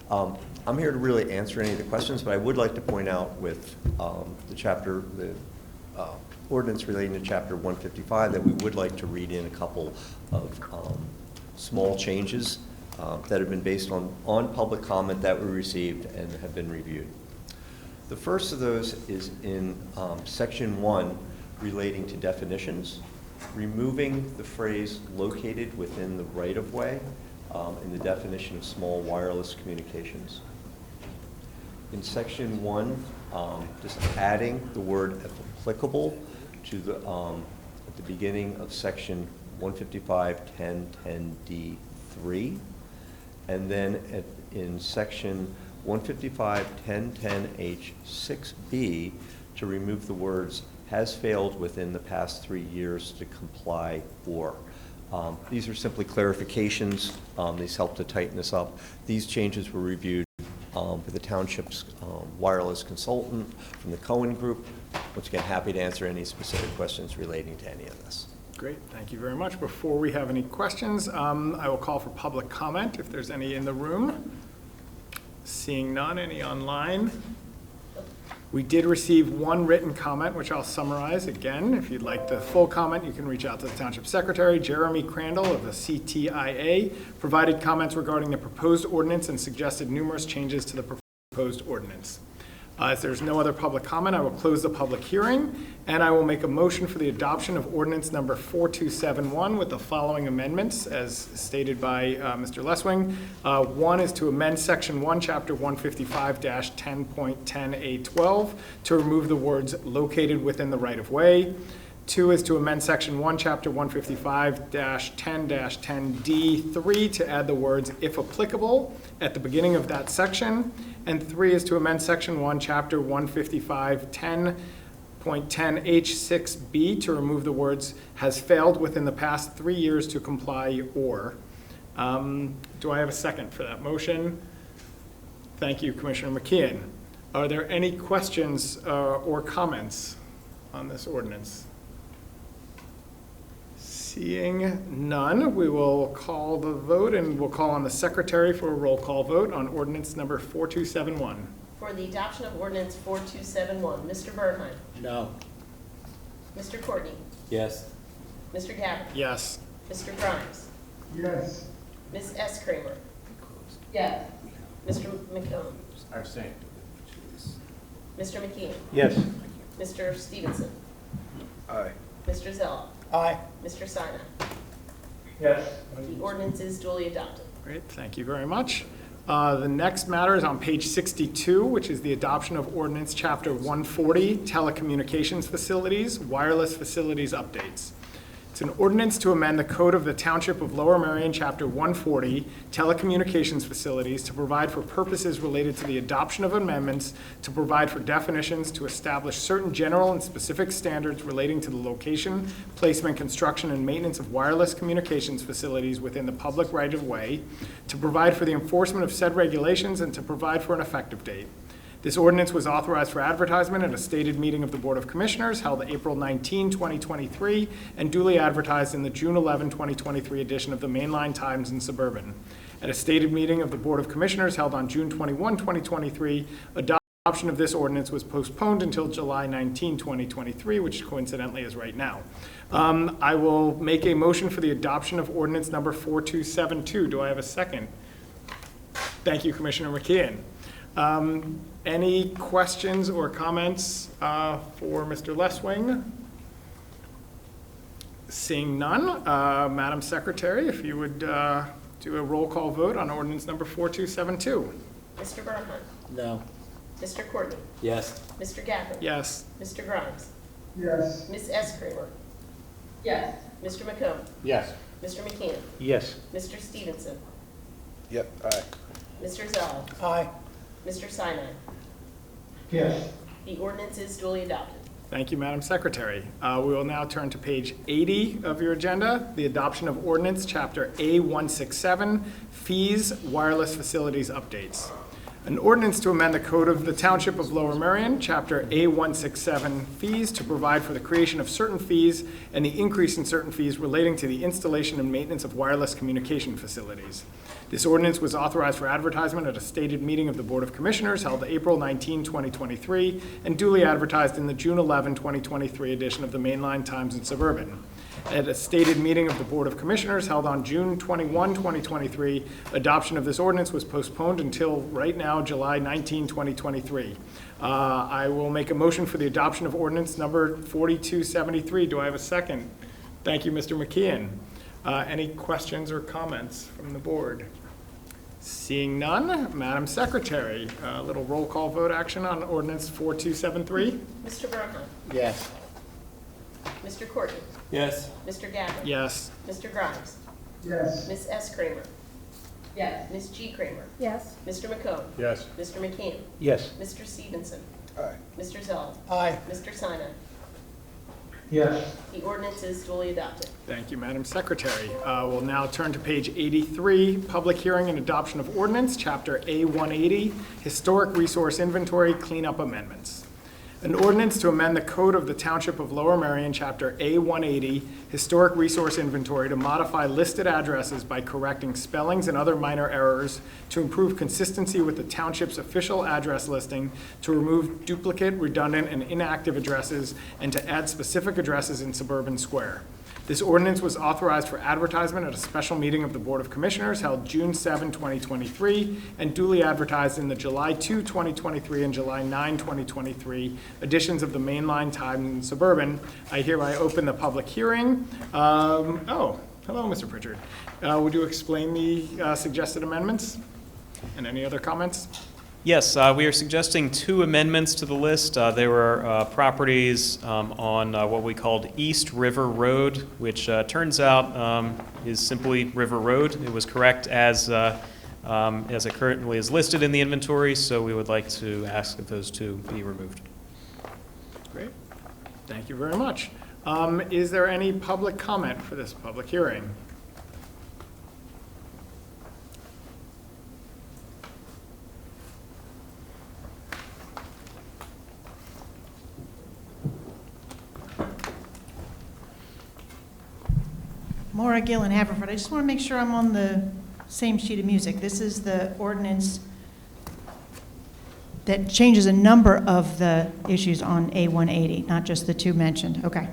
I'm here to really answer any of the questions, but I would like to point out with the ordinance relating to chapter 155 that we would like to read in a couple of small changes that have been based on public comment that we received and have been reviewed. The first of those is in section 1 relating to definitions, removing the phrase located within the right-of-way in the definition of small wireless communications. In section 1, just adding the word applicable to the at the beginning of section 155.10.10D3, and then in section 155.10.10H6B to remove the words has failed within the past 3 years to comply or. These are simply clarifications. These help to tighten this up. These changes were reviewed with the township's wireless consultant from the Cohen Group. Once again, happy to answer any specific questions relating to any of this.
Great, thank you very much. Before we have any questions, I will call for public comment if there's any in the room. Seeing none, any online? We did receive one written comment, which I'll summarize again. If you'd like the full comment, you can reach out to the Township Secretary. Jeremy Crandall of the CTIA provided comments regarding the proposed ordinance and suggested numerous changes to the proposed ordinance. If there's no other public comment, I will close the public hearing, and I will make a motion for the adoption of ordinance number 4271 with the following amendments as stated by Mr. Leswing. One is to amend section 1, chapter 155-10.10A12 to remove the words located within the right-of-way. 2 is to amend section 1, chapter 155-10-10D3 to add the words if applicable at the beginning of that section. And 3 is to amend section 1, chapter 155-10.10H6B to remove the words has failed within the past 3 years to comply or. Do I have a second for that motion? Thank you, Commissioner McKeon. Are there any questions or comments on this ordinance? Seeing none, we will call the vote, and we'll call on the secretary for a roll call vote on ordinance number 4271.
For the adoption of ordinance 4271, Mr. Bernheim.
No.
Mr. Courtney.
Yes.
Mr. Gabbard.
Yes.
Mr. Grimes.
Yes.
Ms. S. Kramer. Yes. Mr. McComb.
Abstain.
Mr. McKeon.
Yes.
Mr. Stevenson.
Aye.
Mr. Zella.
Aye.
Mr. Sina.
Yes.
The ordinance is duly adopted.
Great, thank you very much. The next matter is on page 62, which is the adoption of ordinance chapter 140, telecommunications facilities, wireless facilities updates. It's an ordinance to amend the code of the Township of Lower Merion, chapter 140, telecommunications facilities, to provide for purposes related to the adoption of amendments, to provide for definitions, to establish certain general and specific standards relating to the location, placement, construction, and maintenance of wireless communications facilities within the public right-of-way, to provide for the enforcement of said regulations, and to provide for an effective date. This ordinance was authorized for advertisement at a stated meeting of the Board of Commissioners held April 19, 2023, and duly advertised in the June 11, 2023 edition of the Mainline Times and Suburban. At a stated meeting of the Board of Commissioners held on June 21, 2023, adoption of this ordinance was postponed until July 19, 2023, which coincidentally is right now. I will make a motion for the adoption of ordinance number 4272. Do I have a second? Thank you, Commissioner McKeon. Any questions or comments for Mr. Lesswing? Seeing none, Madam Secretary, if you would do a roll call vote on ordinance number 4272.
Mr. Bernhardt?
No.
Mr. Courtney?
Yes.
Mr. Gaffney?
Yes.
Mr. Grimes?
Yes.
Ms. S. Kramer?
Yes.
Mr. McComb?
Yes.
Mr. McKeon?
Yes.
Mr. Stevenson?
Yep, aye.
Mr. Zell?
Aye.
Mr. Sinai?
Yes.
The ordinance is duly adopted.
Thank you, Madam Secretary. We will now turn to page 80 of your agenda, the adoption of ordinance chapter A167, fees, wireless facilities updates. An ordinance to amend the code of the Township of Lower Merion, chapter A167, fees, to provide for the creation of certain fees and the increase in certain fees relating to the installation and maintenance of wireless communication facilities. This ordinance was authorized for advertisement at a stated meeting of the Board of Commissioners held April 19, 2023, and duly advertised in the June 11, 2023 edition of the Mainline Times and Suburban. At a stated meeting of the Board of Commissioners held on June 21, 2023, adoption of this ordinance was postponed until right now, July 19, 2023. I will make a motion for the adoption of ordinance number 4273. Do I have a second? Thank you, Mr. McKeon. Any questions or comments from the board? Seeing none, Madam Secretary, a little roll call vote action on ordinance 4273.
Mr. Bernhardt?
Yes.
Mr. Courtney?
Yes.
Mr. Gaffney?
Yes.
Mr. Grimes?
Yes.
Ms. S. Kramer?
Yes.
Ms. G. Kramer?
Yes.
Mr. McComb?
Yes.
Mr. McKeon?
Yes.
Mr. Stevenson?
Aye.
Mr. Zell?
Aye.
Mr. Sinai?
Yes.
The ordinance is duly adopted.
Thank you, Madam Secretary. We'll now turn to page 83, public hearing and adoption of ordinance, chapter A180, historic resource inventory cleanup amendments. An ordinance to amend the code of the Township of Lower Merion, chapter A180, historic resource inventory, to modify listed addresses by correcting spellings and other minor errors, to improve consistency with the township's official address listing, to remove duplicate, redundant, and inactive addresses, and to add specific addresses in Suburban Square. This ordinance was authorized for advertisement at a special meeting of the Board of Commissioners held June 7, 2023, and duly advertised in the July 2, 2023, and July 9, 2023 editions of the Mainline Times and Suburban. I hereby open the public hearing. Hello, Mr. Pritchard. Would you explain the suggested amendments and any other comments?
Yes, we are suggesting two amendments to the list. There were properties on what we called East River Road, which turns out is simply River Road. It was correct as it currently is listed in the inventory, so we would like to ask that those two be removed.
Great. Thank you very much. Is there any public comment for this public hearing?
Maura Gill in Haverford. I just want to make sure I'm on the same sheet of music. This is the ordinance that changes a number of the issues on A180, not just the two mentioned. Okay.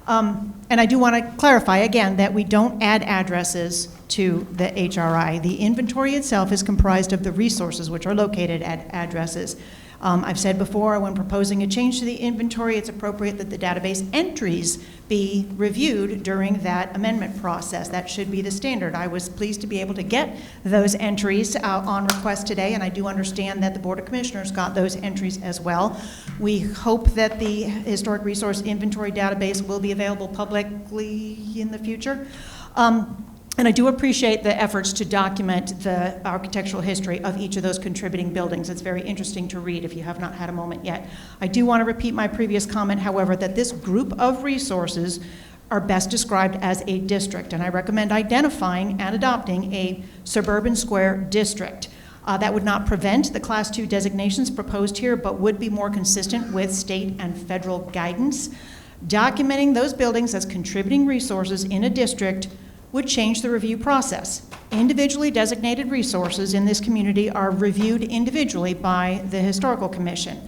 And I do want to clarify again that we don't add addresses to the HRI. The inventory itself is comprised of the resources which are located at addresses. I've said before, when proposing a change to the inventory, it's appropriate that the database entries be reviewed during that amendment process. That should be the standard. I was pleased to be able to get those entries on request today, and I do understand that the Board of Commissioners got those entries as well. We hope that the Historic Resource Inventory database will be available publicly in the future. And I do appreciate the efforts to document the architectural history of each of those contributing buildings. It's very interesting to read if you have not had a moment yet. I do want to repeat my previous comment, however, that this group of resources are best described as a district, and I recommend identifying and adopting a suburban square district. That would not prevent the Class 2 designations proposed here, but would be more consistent with state and federal guidance. Documenting those buildings as contributing resources in a district would change the review process. Individually designated resources in this community are reviewed individually by the Historical Commission.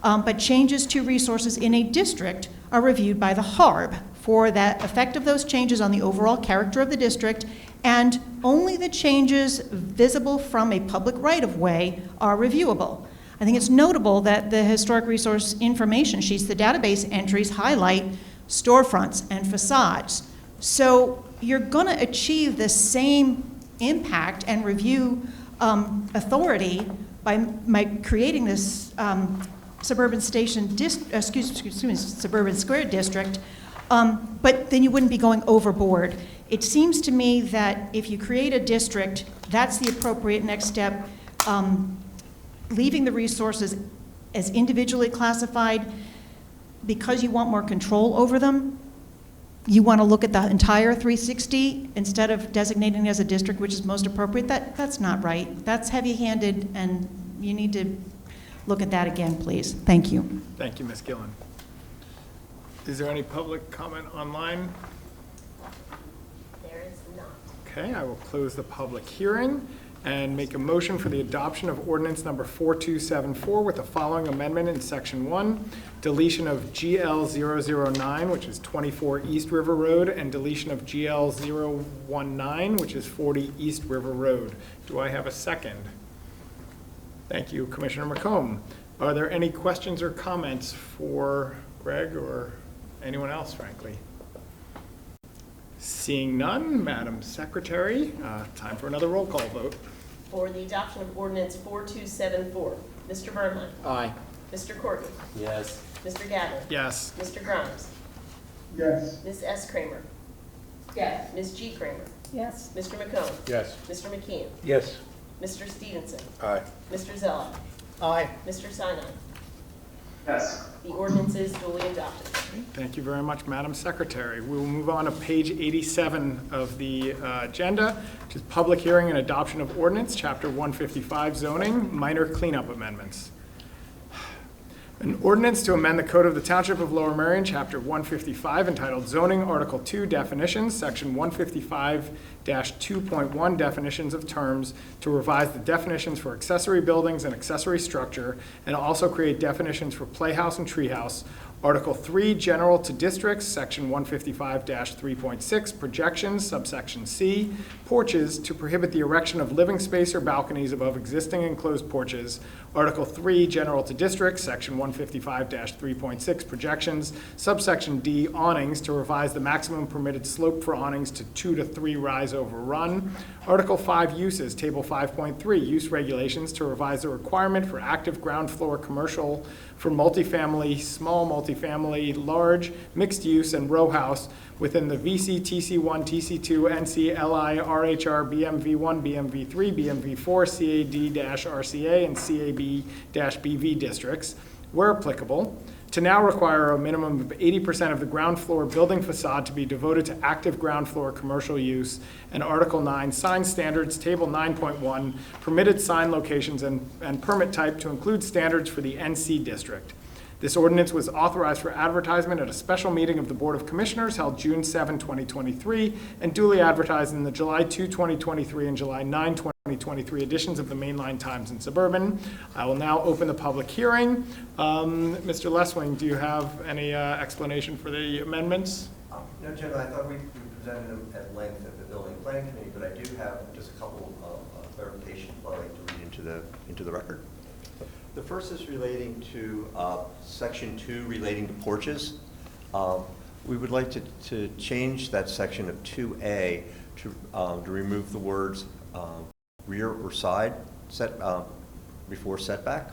But changes to resources in a district are reviewed by the HARB for the effect of those changes on the overall character of the district, and only the changes visible from a public right-of-way are reviewable. I think it's notable that the Historic Resource Information sheets, the database entries, highlight storefronts and facades. So you're going to achieve the same impact and review authority by creating this suburban suburban square district, but then you wouldn't be going overboard. It seems to me that if you create a district, that's the appropriate next step. Leaving the resources as individually classified because you want more control over them. You want to look at the entire 360 instead of designating it as a district, which is most appropriate. That's not right. That's heavy-handed, and you need to look at that again, please. Thank you.
Thank you, Ms. Gillen. Is there any public comment online?
There is not.
Okay, I will close the public hearing and make a motion for the adoption of ordinance number 4274 with the following amendment in section 1, deletion of GL009, which is 24 East River Road, and deletion of GL019, which is 40 East River Road. Do I have a second? Thank you, Commissioner McComb. Are there any questions or comments for Greg or anyone else, frankly? Seeing none, Madam Secretary, time for another roll call vote.
For the adoption of ordinance 4274, Mr. Bernheim.
Aye.
Mr. Courtney.
Yes.
Mr. Gabbard.
Yes.
Mr. Grimes.
Yes.
Ms. S. Kramer.
Yes.
Ms. G. Kramer.
Yes.
Mr. McComb.
Yes.
Mr. McKeon.
Yes.
Mr. Stevenson.
Aye.
Mr. Zella.
Aye.
Mr. Sinai.
Yes.
The ordinance is duly adopted.
Thank you very much, Madam Secretary. We will move on to page 87 of the agenda, which is public hearing and adoption of ordinance, chapter 155 zoning, minor cleanup amendments. An ordinance to amend the Code of the Township of Lower Merion, Chapter 155, entitled Zoning, Article 2, Definitions, Section 155-2.1, Definitions of Terms, to revise the definitions for accessory buildings and accessory structure, and also create definitions for playhouse and treehouse. Article 3, General to Districts, Section 155-3.6, Projections, subsection C, Porches, to prohibit the erection of living space or balconies above existing enclosed porches. Article 3, General to Districts, Section 155-3.6, Projections, subsection D, Awnings, to revise the maximum permitted slope for awnings to 2 to 3 rise over run. Article 5, Uses, Table 5.3, Use Regulations, to revise the requirement for active ground floor commercial for multifamily, small multifamily, large, mixed use, and row house within the VC, TC1, TC2, NC, LI, RHR, BMV1, BMV3, BMV4, CAD-RCA, and CAB-BV districts, where applicable, to now require a minimum of 80% of the ground floor building facade to be devoted to active ground floor commercial use. And Article 9, Sign Standards, Table 9.1, permitted sign locations and permit type to include standards for the NC district. This ordinance was authorized for advertisement at a special meeting of the Board of Commissioners held June 7, 2023, and duly advertised in the July 2, 2023 and July 9, 2023 editions of the Mainline Times and Suburban. I will now open the public hearing. Mr. Lesswing, do you have any explanation for the amendments?
No, Chairman, I thought we presented them at length at the Building and Planning Committee, but I do have just a couple of clarifications I'd like to read into the record. The first is relating to section 2 relating to porches. We would like to change that section of 2A to remove the words rear or side before setback.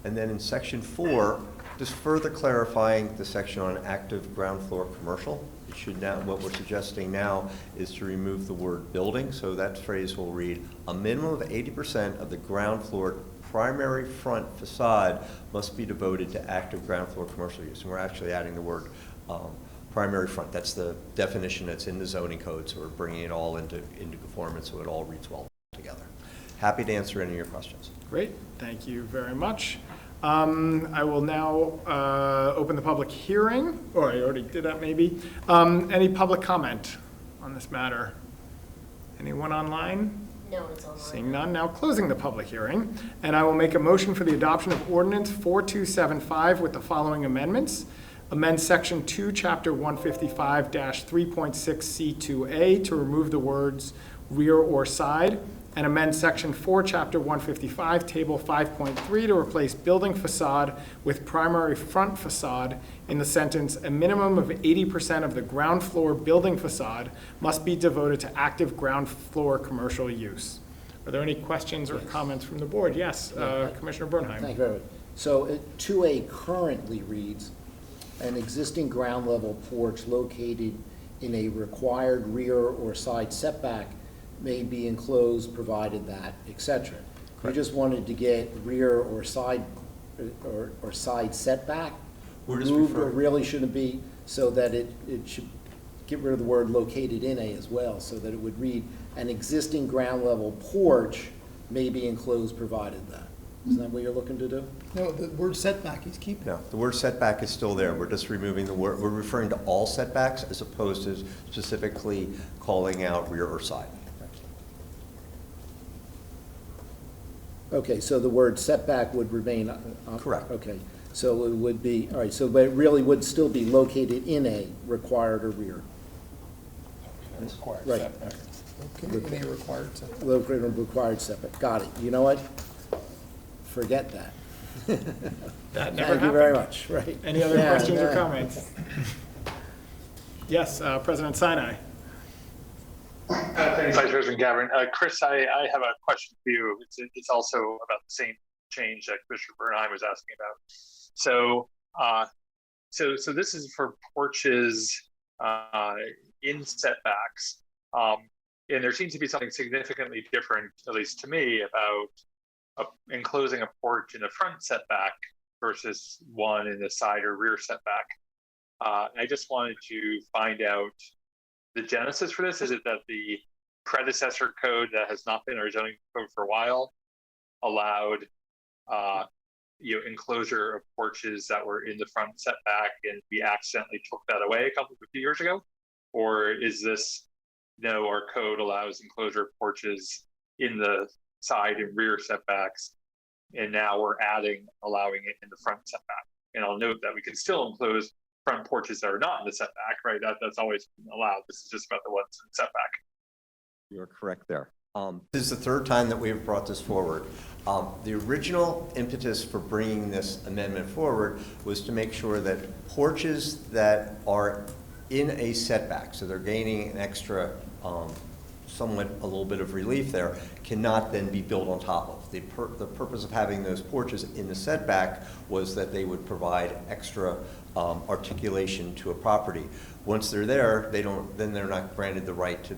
And then in section 4, just further clarifying the section on active ground floor commercial. It should now, what we're suggesting now is to remove the word building. So that phrase will read, a minimum of 80% of the ground floor primary front facade must be devoted to active ground floor commercial use. And we're actually adding the word primary front. That's the definition that's in the zoning code, so we're bringing it all into conformance so it all reads well together. Happy to answer any of your questions.
Great, thank you very much. I will now open the public hearing, or I already did that maybe. Any public comment on this matter? Anyone online?
No, it's online.
Seeing none, now closing the public hearing. And I will make a motion for the adoption of ordinance 4275 with the following amendments. Amend section 2, chapter 155-3.6C2A to remove the words rear or side, and amend section 4, chapter 155, table 5.3 to replace building facade with primary front facade in the sentence, a minimum of 80% of the ground floor building facade must be devoted to active ground floor commercial use. Are there any questions or comments from the board? Yes, Commissioner Bernheim.
Thank you very much. So 2A currently reads, an existing ground level porch located in a required rear or side setback may be enclosed provided that, etc. We just wanted to get rear or side or side setback removed, or really shouldn't be, so that it should get rid of the word located in a as well, so that it would read an existing ground level porch may be enclosed provided that. Isn't that what you're looking to do?
No, the word setback he's keeping.
No, the word setback is still there. We're just removing the word, we're referring to all setbacks as opposed to specifically calling out rear or side.
Okay, so the word setback would remain.
Correct.
Okay, so it would be, all right, so but it really would still be located in a required or rear.
Required
Right.
setback. Located in a required setback.
Located in a required setback. Got it. You know what? Forget that.
That never happened.
Thank you very much. Right.
Any other questions or comments? Yes, President Sinai.
Thanks, Vice President Gavin. Chris, I have a question for you. It's also about the same change that Commissioner Bernheim was asking about. So this is for porches in setbacks, and there seems to be something significantly different, at least to me, about enclosing a porch in a front setback versus one in the side or rear setback. I just wanted to find out the genesis for this. Is it that the predecessor code that has not been our zoning code for a while allowed enclosure of porches that were in the front setback, and we accidentally took that away a few years ago? Or is this, no, our code allows enclosure of porches in the side and rear setbacks, and now we're allowing it in the front setback? And I'll note that we can still enclose front porches that are not in the setback, right? That's always been allowed. This is just about the ones in the setback.
You're correct there. This is the third time that we've brought this forward. The original impetus for bringing this amendment forward was to make sure that porches that are in a setback, so they're gaining an extra, somewhat a little bit of relief there, cannot then be built on top of. The purpose of having those porches in the setback was that they would provide extra articulation to a property. Once they're there, then they're not granted the right to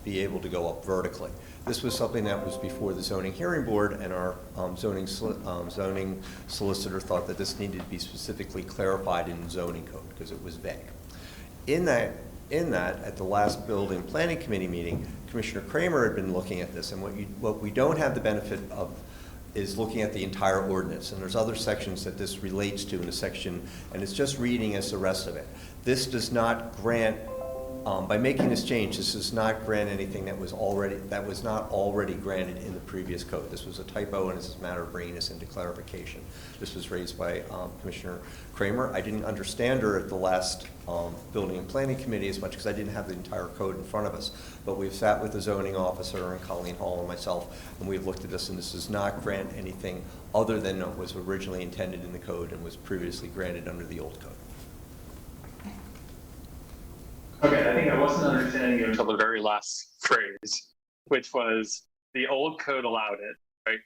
be able to go up vertically. This was something that was before the zoning hearing board, and our zoning solicitor thought that this needed to be specifically clarified in the zoning code because it was vague. In that, at the last building planning committee meeting, Commissioner Kramer had been looking at this, and what we don't have the benefit of is looking at the entire ordinance, and there's other sections that this relates to in the section, and it's just reading as the rest of it. This does not grant By making this change, this does not grant anything that was not already granted in the previous code. This was a typo, and it's a matter of bringing this into clarification. This was raised by Commissioner Kramer. I didn't understand her at the last Building and Planning Committee as much because I didn't have the entire code in front of us. But we've sat with the zoning officer and Colleen Hall and myself, and we've looked at this, and this does not grant anything other than what was originally intended in the code and was previously granted under the old code.
Okay, I think I wasn't understanding you until the very last phrase, which was the old code allowed it, right?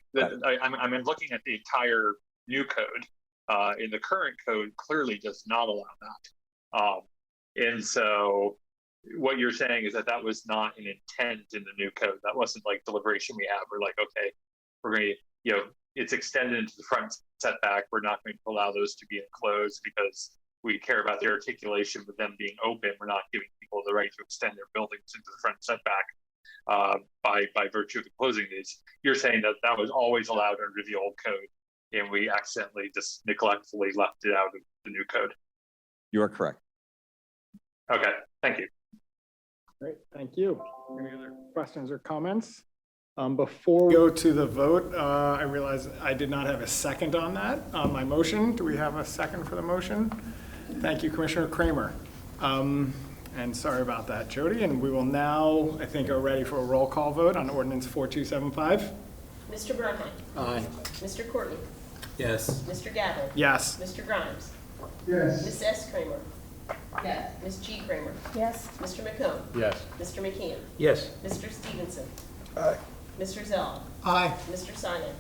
I'm looking at the entire new code. In the current code, clearly does not allow that. And so what you're saying is that that was not an intent in the new code. That wasn't like deliberation we have. We're like, okay, we're going to, it's extended into the front setback. We're not going to allow those to be enclosed because we care about the articulation with them being open. We're not giving people the right to extend their buildings into the front setback by virtue of closing these. You're saying that that was always allowed under the old code, and we accidentally just neglectfully left it out of the new code.
You are correct.
Okay, thank you.
Great, thank you. Any other questions or comments? Before we go to the vote, I realize I did not have a second on that, on my motion. Do we have a second for the motion? Thank you, Commissioner Kramer. And sorry about that, Jody. And we will now, I think, are ready for a roll call vote on Ordinance 4275.
Mr. Bernheim.
Aye.
Mr. Courtney.
Yes.
Mr. Gavin.
Yes.
Mr. Grimes.
Yes.
Ms. S. Kramer.
Yes.
Ms. G. Kramer.
Yes.
Mr. McComb.
Yes.
Mr. McKeon.
Yes.
Mr. Stevenson.
Aye.
Mr. Zell.
Aye.
Mr. Simon.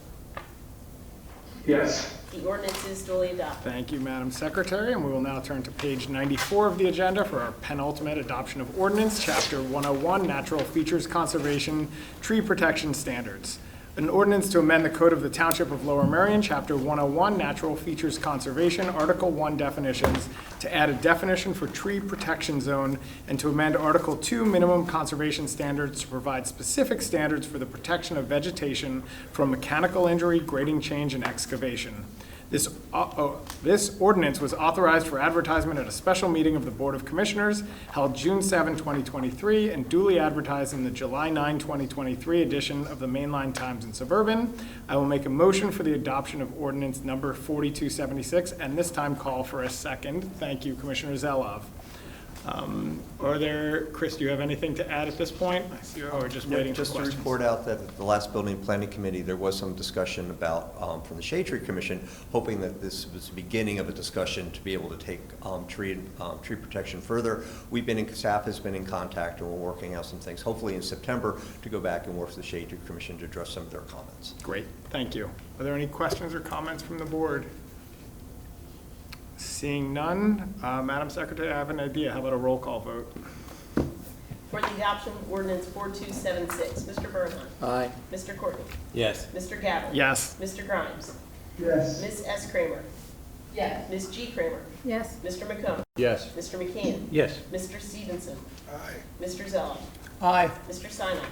Yes.
The ordinance is duly adopted.
Thank you, Madam Secretary. And we will now turn to page 94 of the agenda for our penultimate adoption of ordinance, Chapter 101, Natural Features Conservation, Tree Protection Standards. An ordinance to amend the Code of the Township of Lower Merion, Chapter 101, Natural Features Conservation, Article 1 Definitions, to add a definition for tree protection zone, and to amend Article 2 Minimum Conservation Standards to provide specific standards for the protection of vegetation from mechanical injury, grading change, and excavation. This ordinance was authorized for advertisement at a special meeting of the Board of Commissioners held June 7, 2023, and duly advertised in the July 9, 2023 edition of the Mainline Times and Suburban. I will make a motion for the adoption of ordinance number 4276, and this time call for a second. Thank you, Commissioner Zelov. Chris, do you have anything to add at this point? I see you're just waiting for
Just
questions.
to report out that at the last Building and Planning Committee, there was some discussion about, from the Shade Tree Commission, hoping that this was the beginning of a discussion to be able to take tree protection further. Staff has been in contact, and we're working out some things, hopefully in September, to go back and work with the Shade Tree Commission to address some of their comments.
Great, thank you. Are there any questions or comments from the board? Seeing none, Madam Secretary, I have an idea. How about a roll call vote?
For the adoption of ordinance 4276, Mr. Bernheim.
Aye.
Mr. Courtney.
Yes.
Mr. Gavin.
Yes.
Mr. Grimes.
Yes.
Ms. S. Kramer.
Yes.
Ms. G. Kramer.
Yes.
Mr. McComb.
Yes.
Mr. McKeon.
Yes.
Mr. Stevenson.
Aye.
Mr. Zell.
Aye.
Mr. Simon.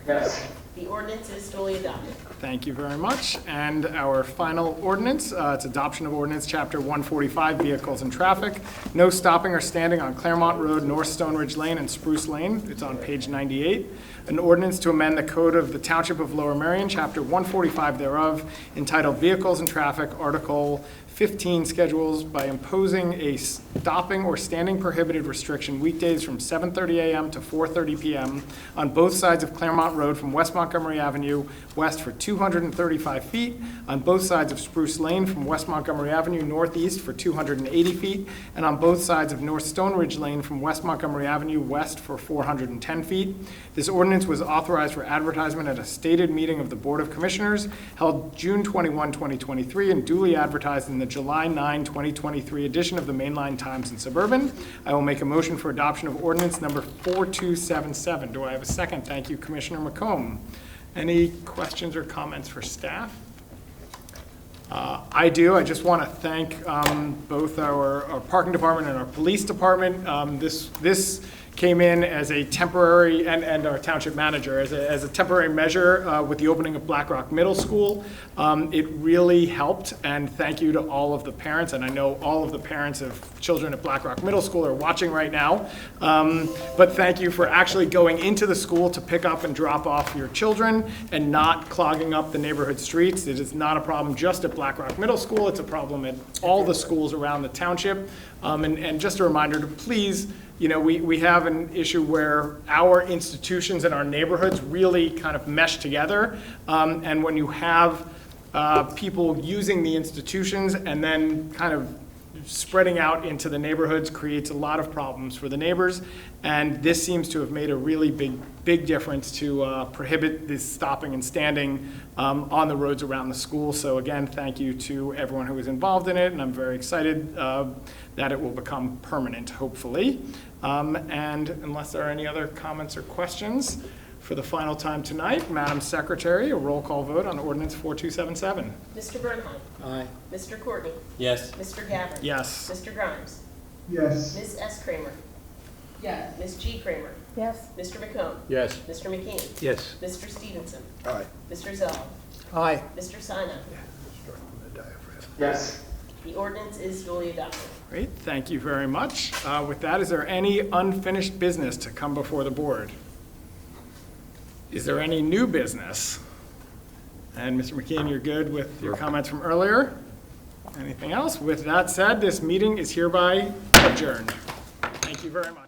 Yes.
The ordinance is duly adopted.
Thank you very much. And our final ordinance, it's adoption of ordinance chapter 145, vehicles and traffic. No stopping or standing on Clairemont Road, North Stone Ridge Lane, and Spruce Lane. It's on page 98. An ordinance to amend the code of the Township of Lower Merion, chapter 145 thereof, entitled Vehicles and Traffic, Article 15 schedules by imposing a stopping or standing prohibited restriction weekdays from 7:30 a.m. to 4:30 p.m. on both sides of Clairemont Road from West Montgomery Avenue west for 235 feet, on both sides of Spruce Lane from West Montgomery Avenue northeast for 280 feet, and on both sides of North Stone Ridge Lane from West Montgomery Avenue west for 410 feet. This ordinance was authorized for advertisement at a stated meeting of the Board of Commissioners held June 21, 2023, and duly advertised in the July 9, 2023 edition of the Mainline Times and Suburban. I will make a motion for adoption of ordinance number 4277. Do I have a second? Thank you, Commissioner McComb. Any questions or comments for staff? I do. I just want to thank both our parking department and our police department. This came in as a temporary, and our township manager, as a temporary measure with the opening of Black Rock Middle School. It really helped, and thank you to all of the parents, and I know all of the parents of children at Black Rock Middle School are watching right now. But thank you for actually going into the school to pick up and drop off your children and not clogging up the neighborhood streets. It is not a problem just at Black Rock Middle School, it's a problem at all the schools around the township. And just a reminder to please, we have an issue where our institutions and our neighborhoods really kind of mesh together. And when you have people using the institutions and then kind of spreading out into the neighborhoods creates a lot of problems for the neighbors. And this seems to have made a really big difference to prohibit this stopping and standing on the roads around the school. So again, thank you to everyone who was involved in it, and I'm very excited that it will become permanent, hopefully. And unless there are any other comments or questions, for the final time tonight, Madam Secretary, a roll call vote on Ordinance 4277.
Mr. Bernheim.
Aye.
Mr. Courtney.
Yes.
Mr. Gabbard.
Yes.
Mr. Grimes.
Yes.
Ms. S. Kramer.
Yes.
Ms. G. Kramer.
Yes.
Mr. McComb.
Yes.
Mr. McKean.
Yes.
Mr. Stevenson.
Aye.
Mr. Zell.
Aye.
Mr. Sinai.
Yes.
The ordinance is duly adopted.
Great, thank you very much. With that, is there any unfinished business to come before the board? Is there any new business? And Mr. McKean, you're good with your comments from earlier? Anything else? With that said, this meeting is hereby adjourned. Thank you very much.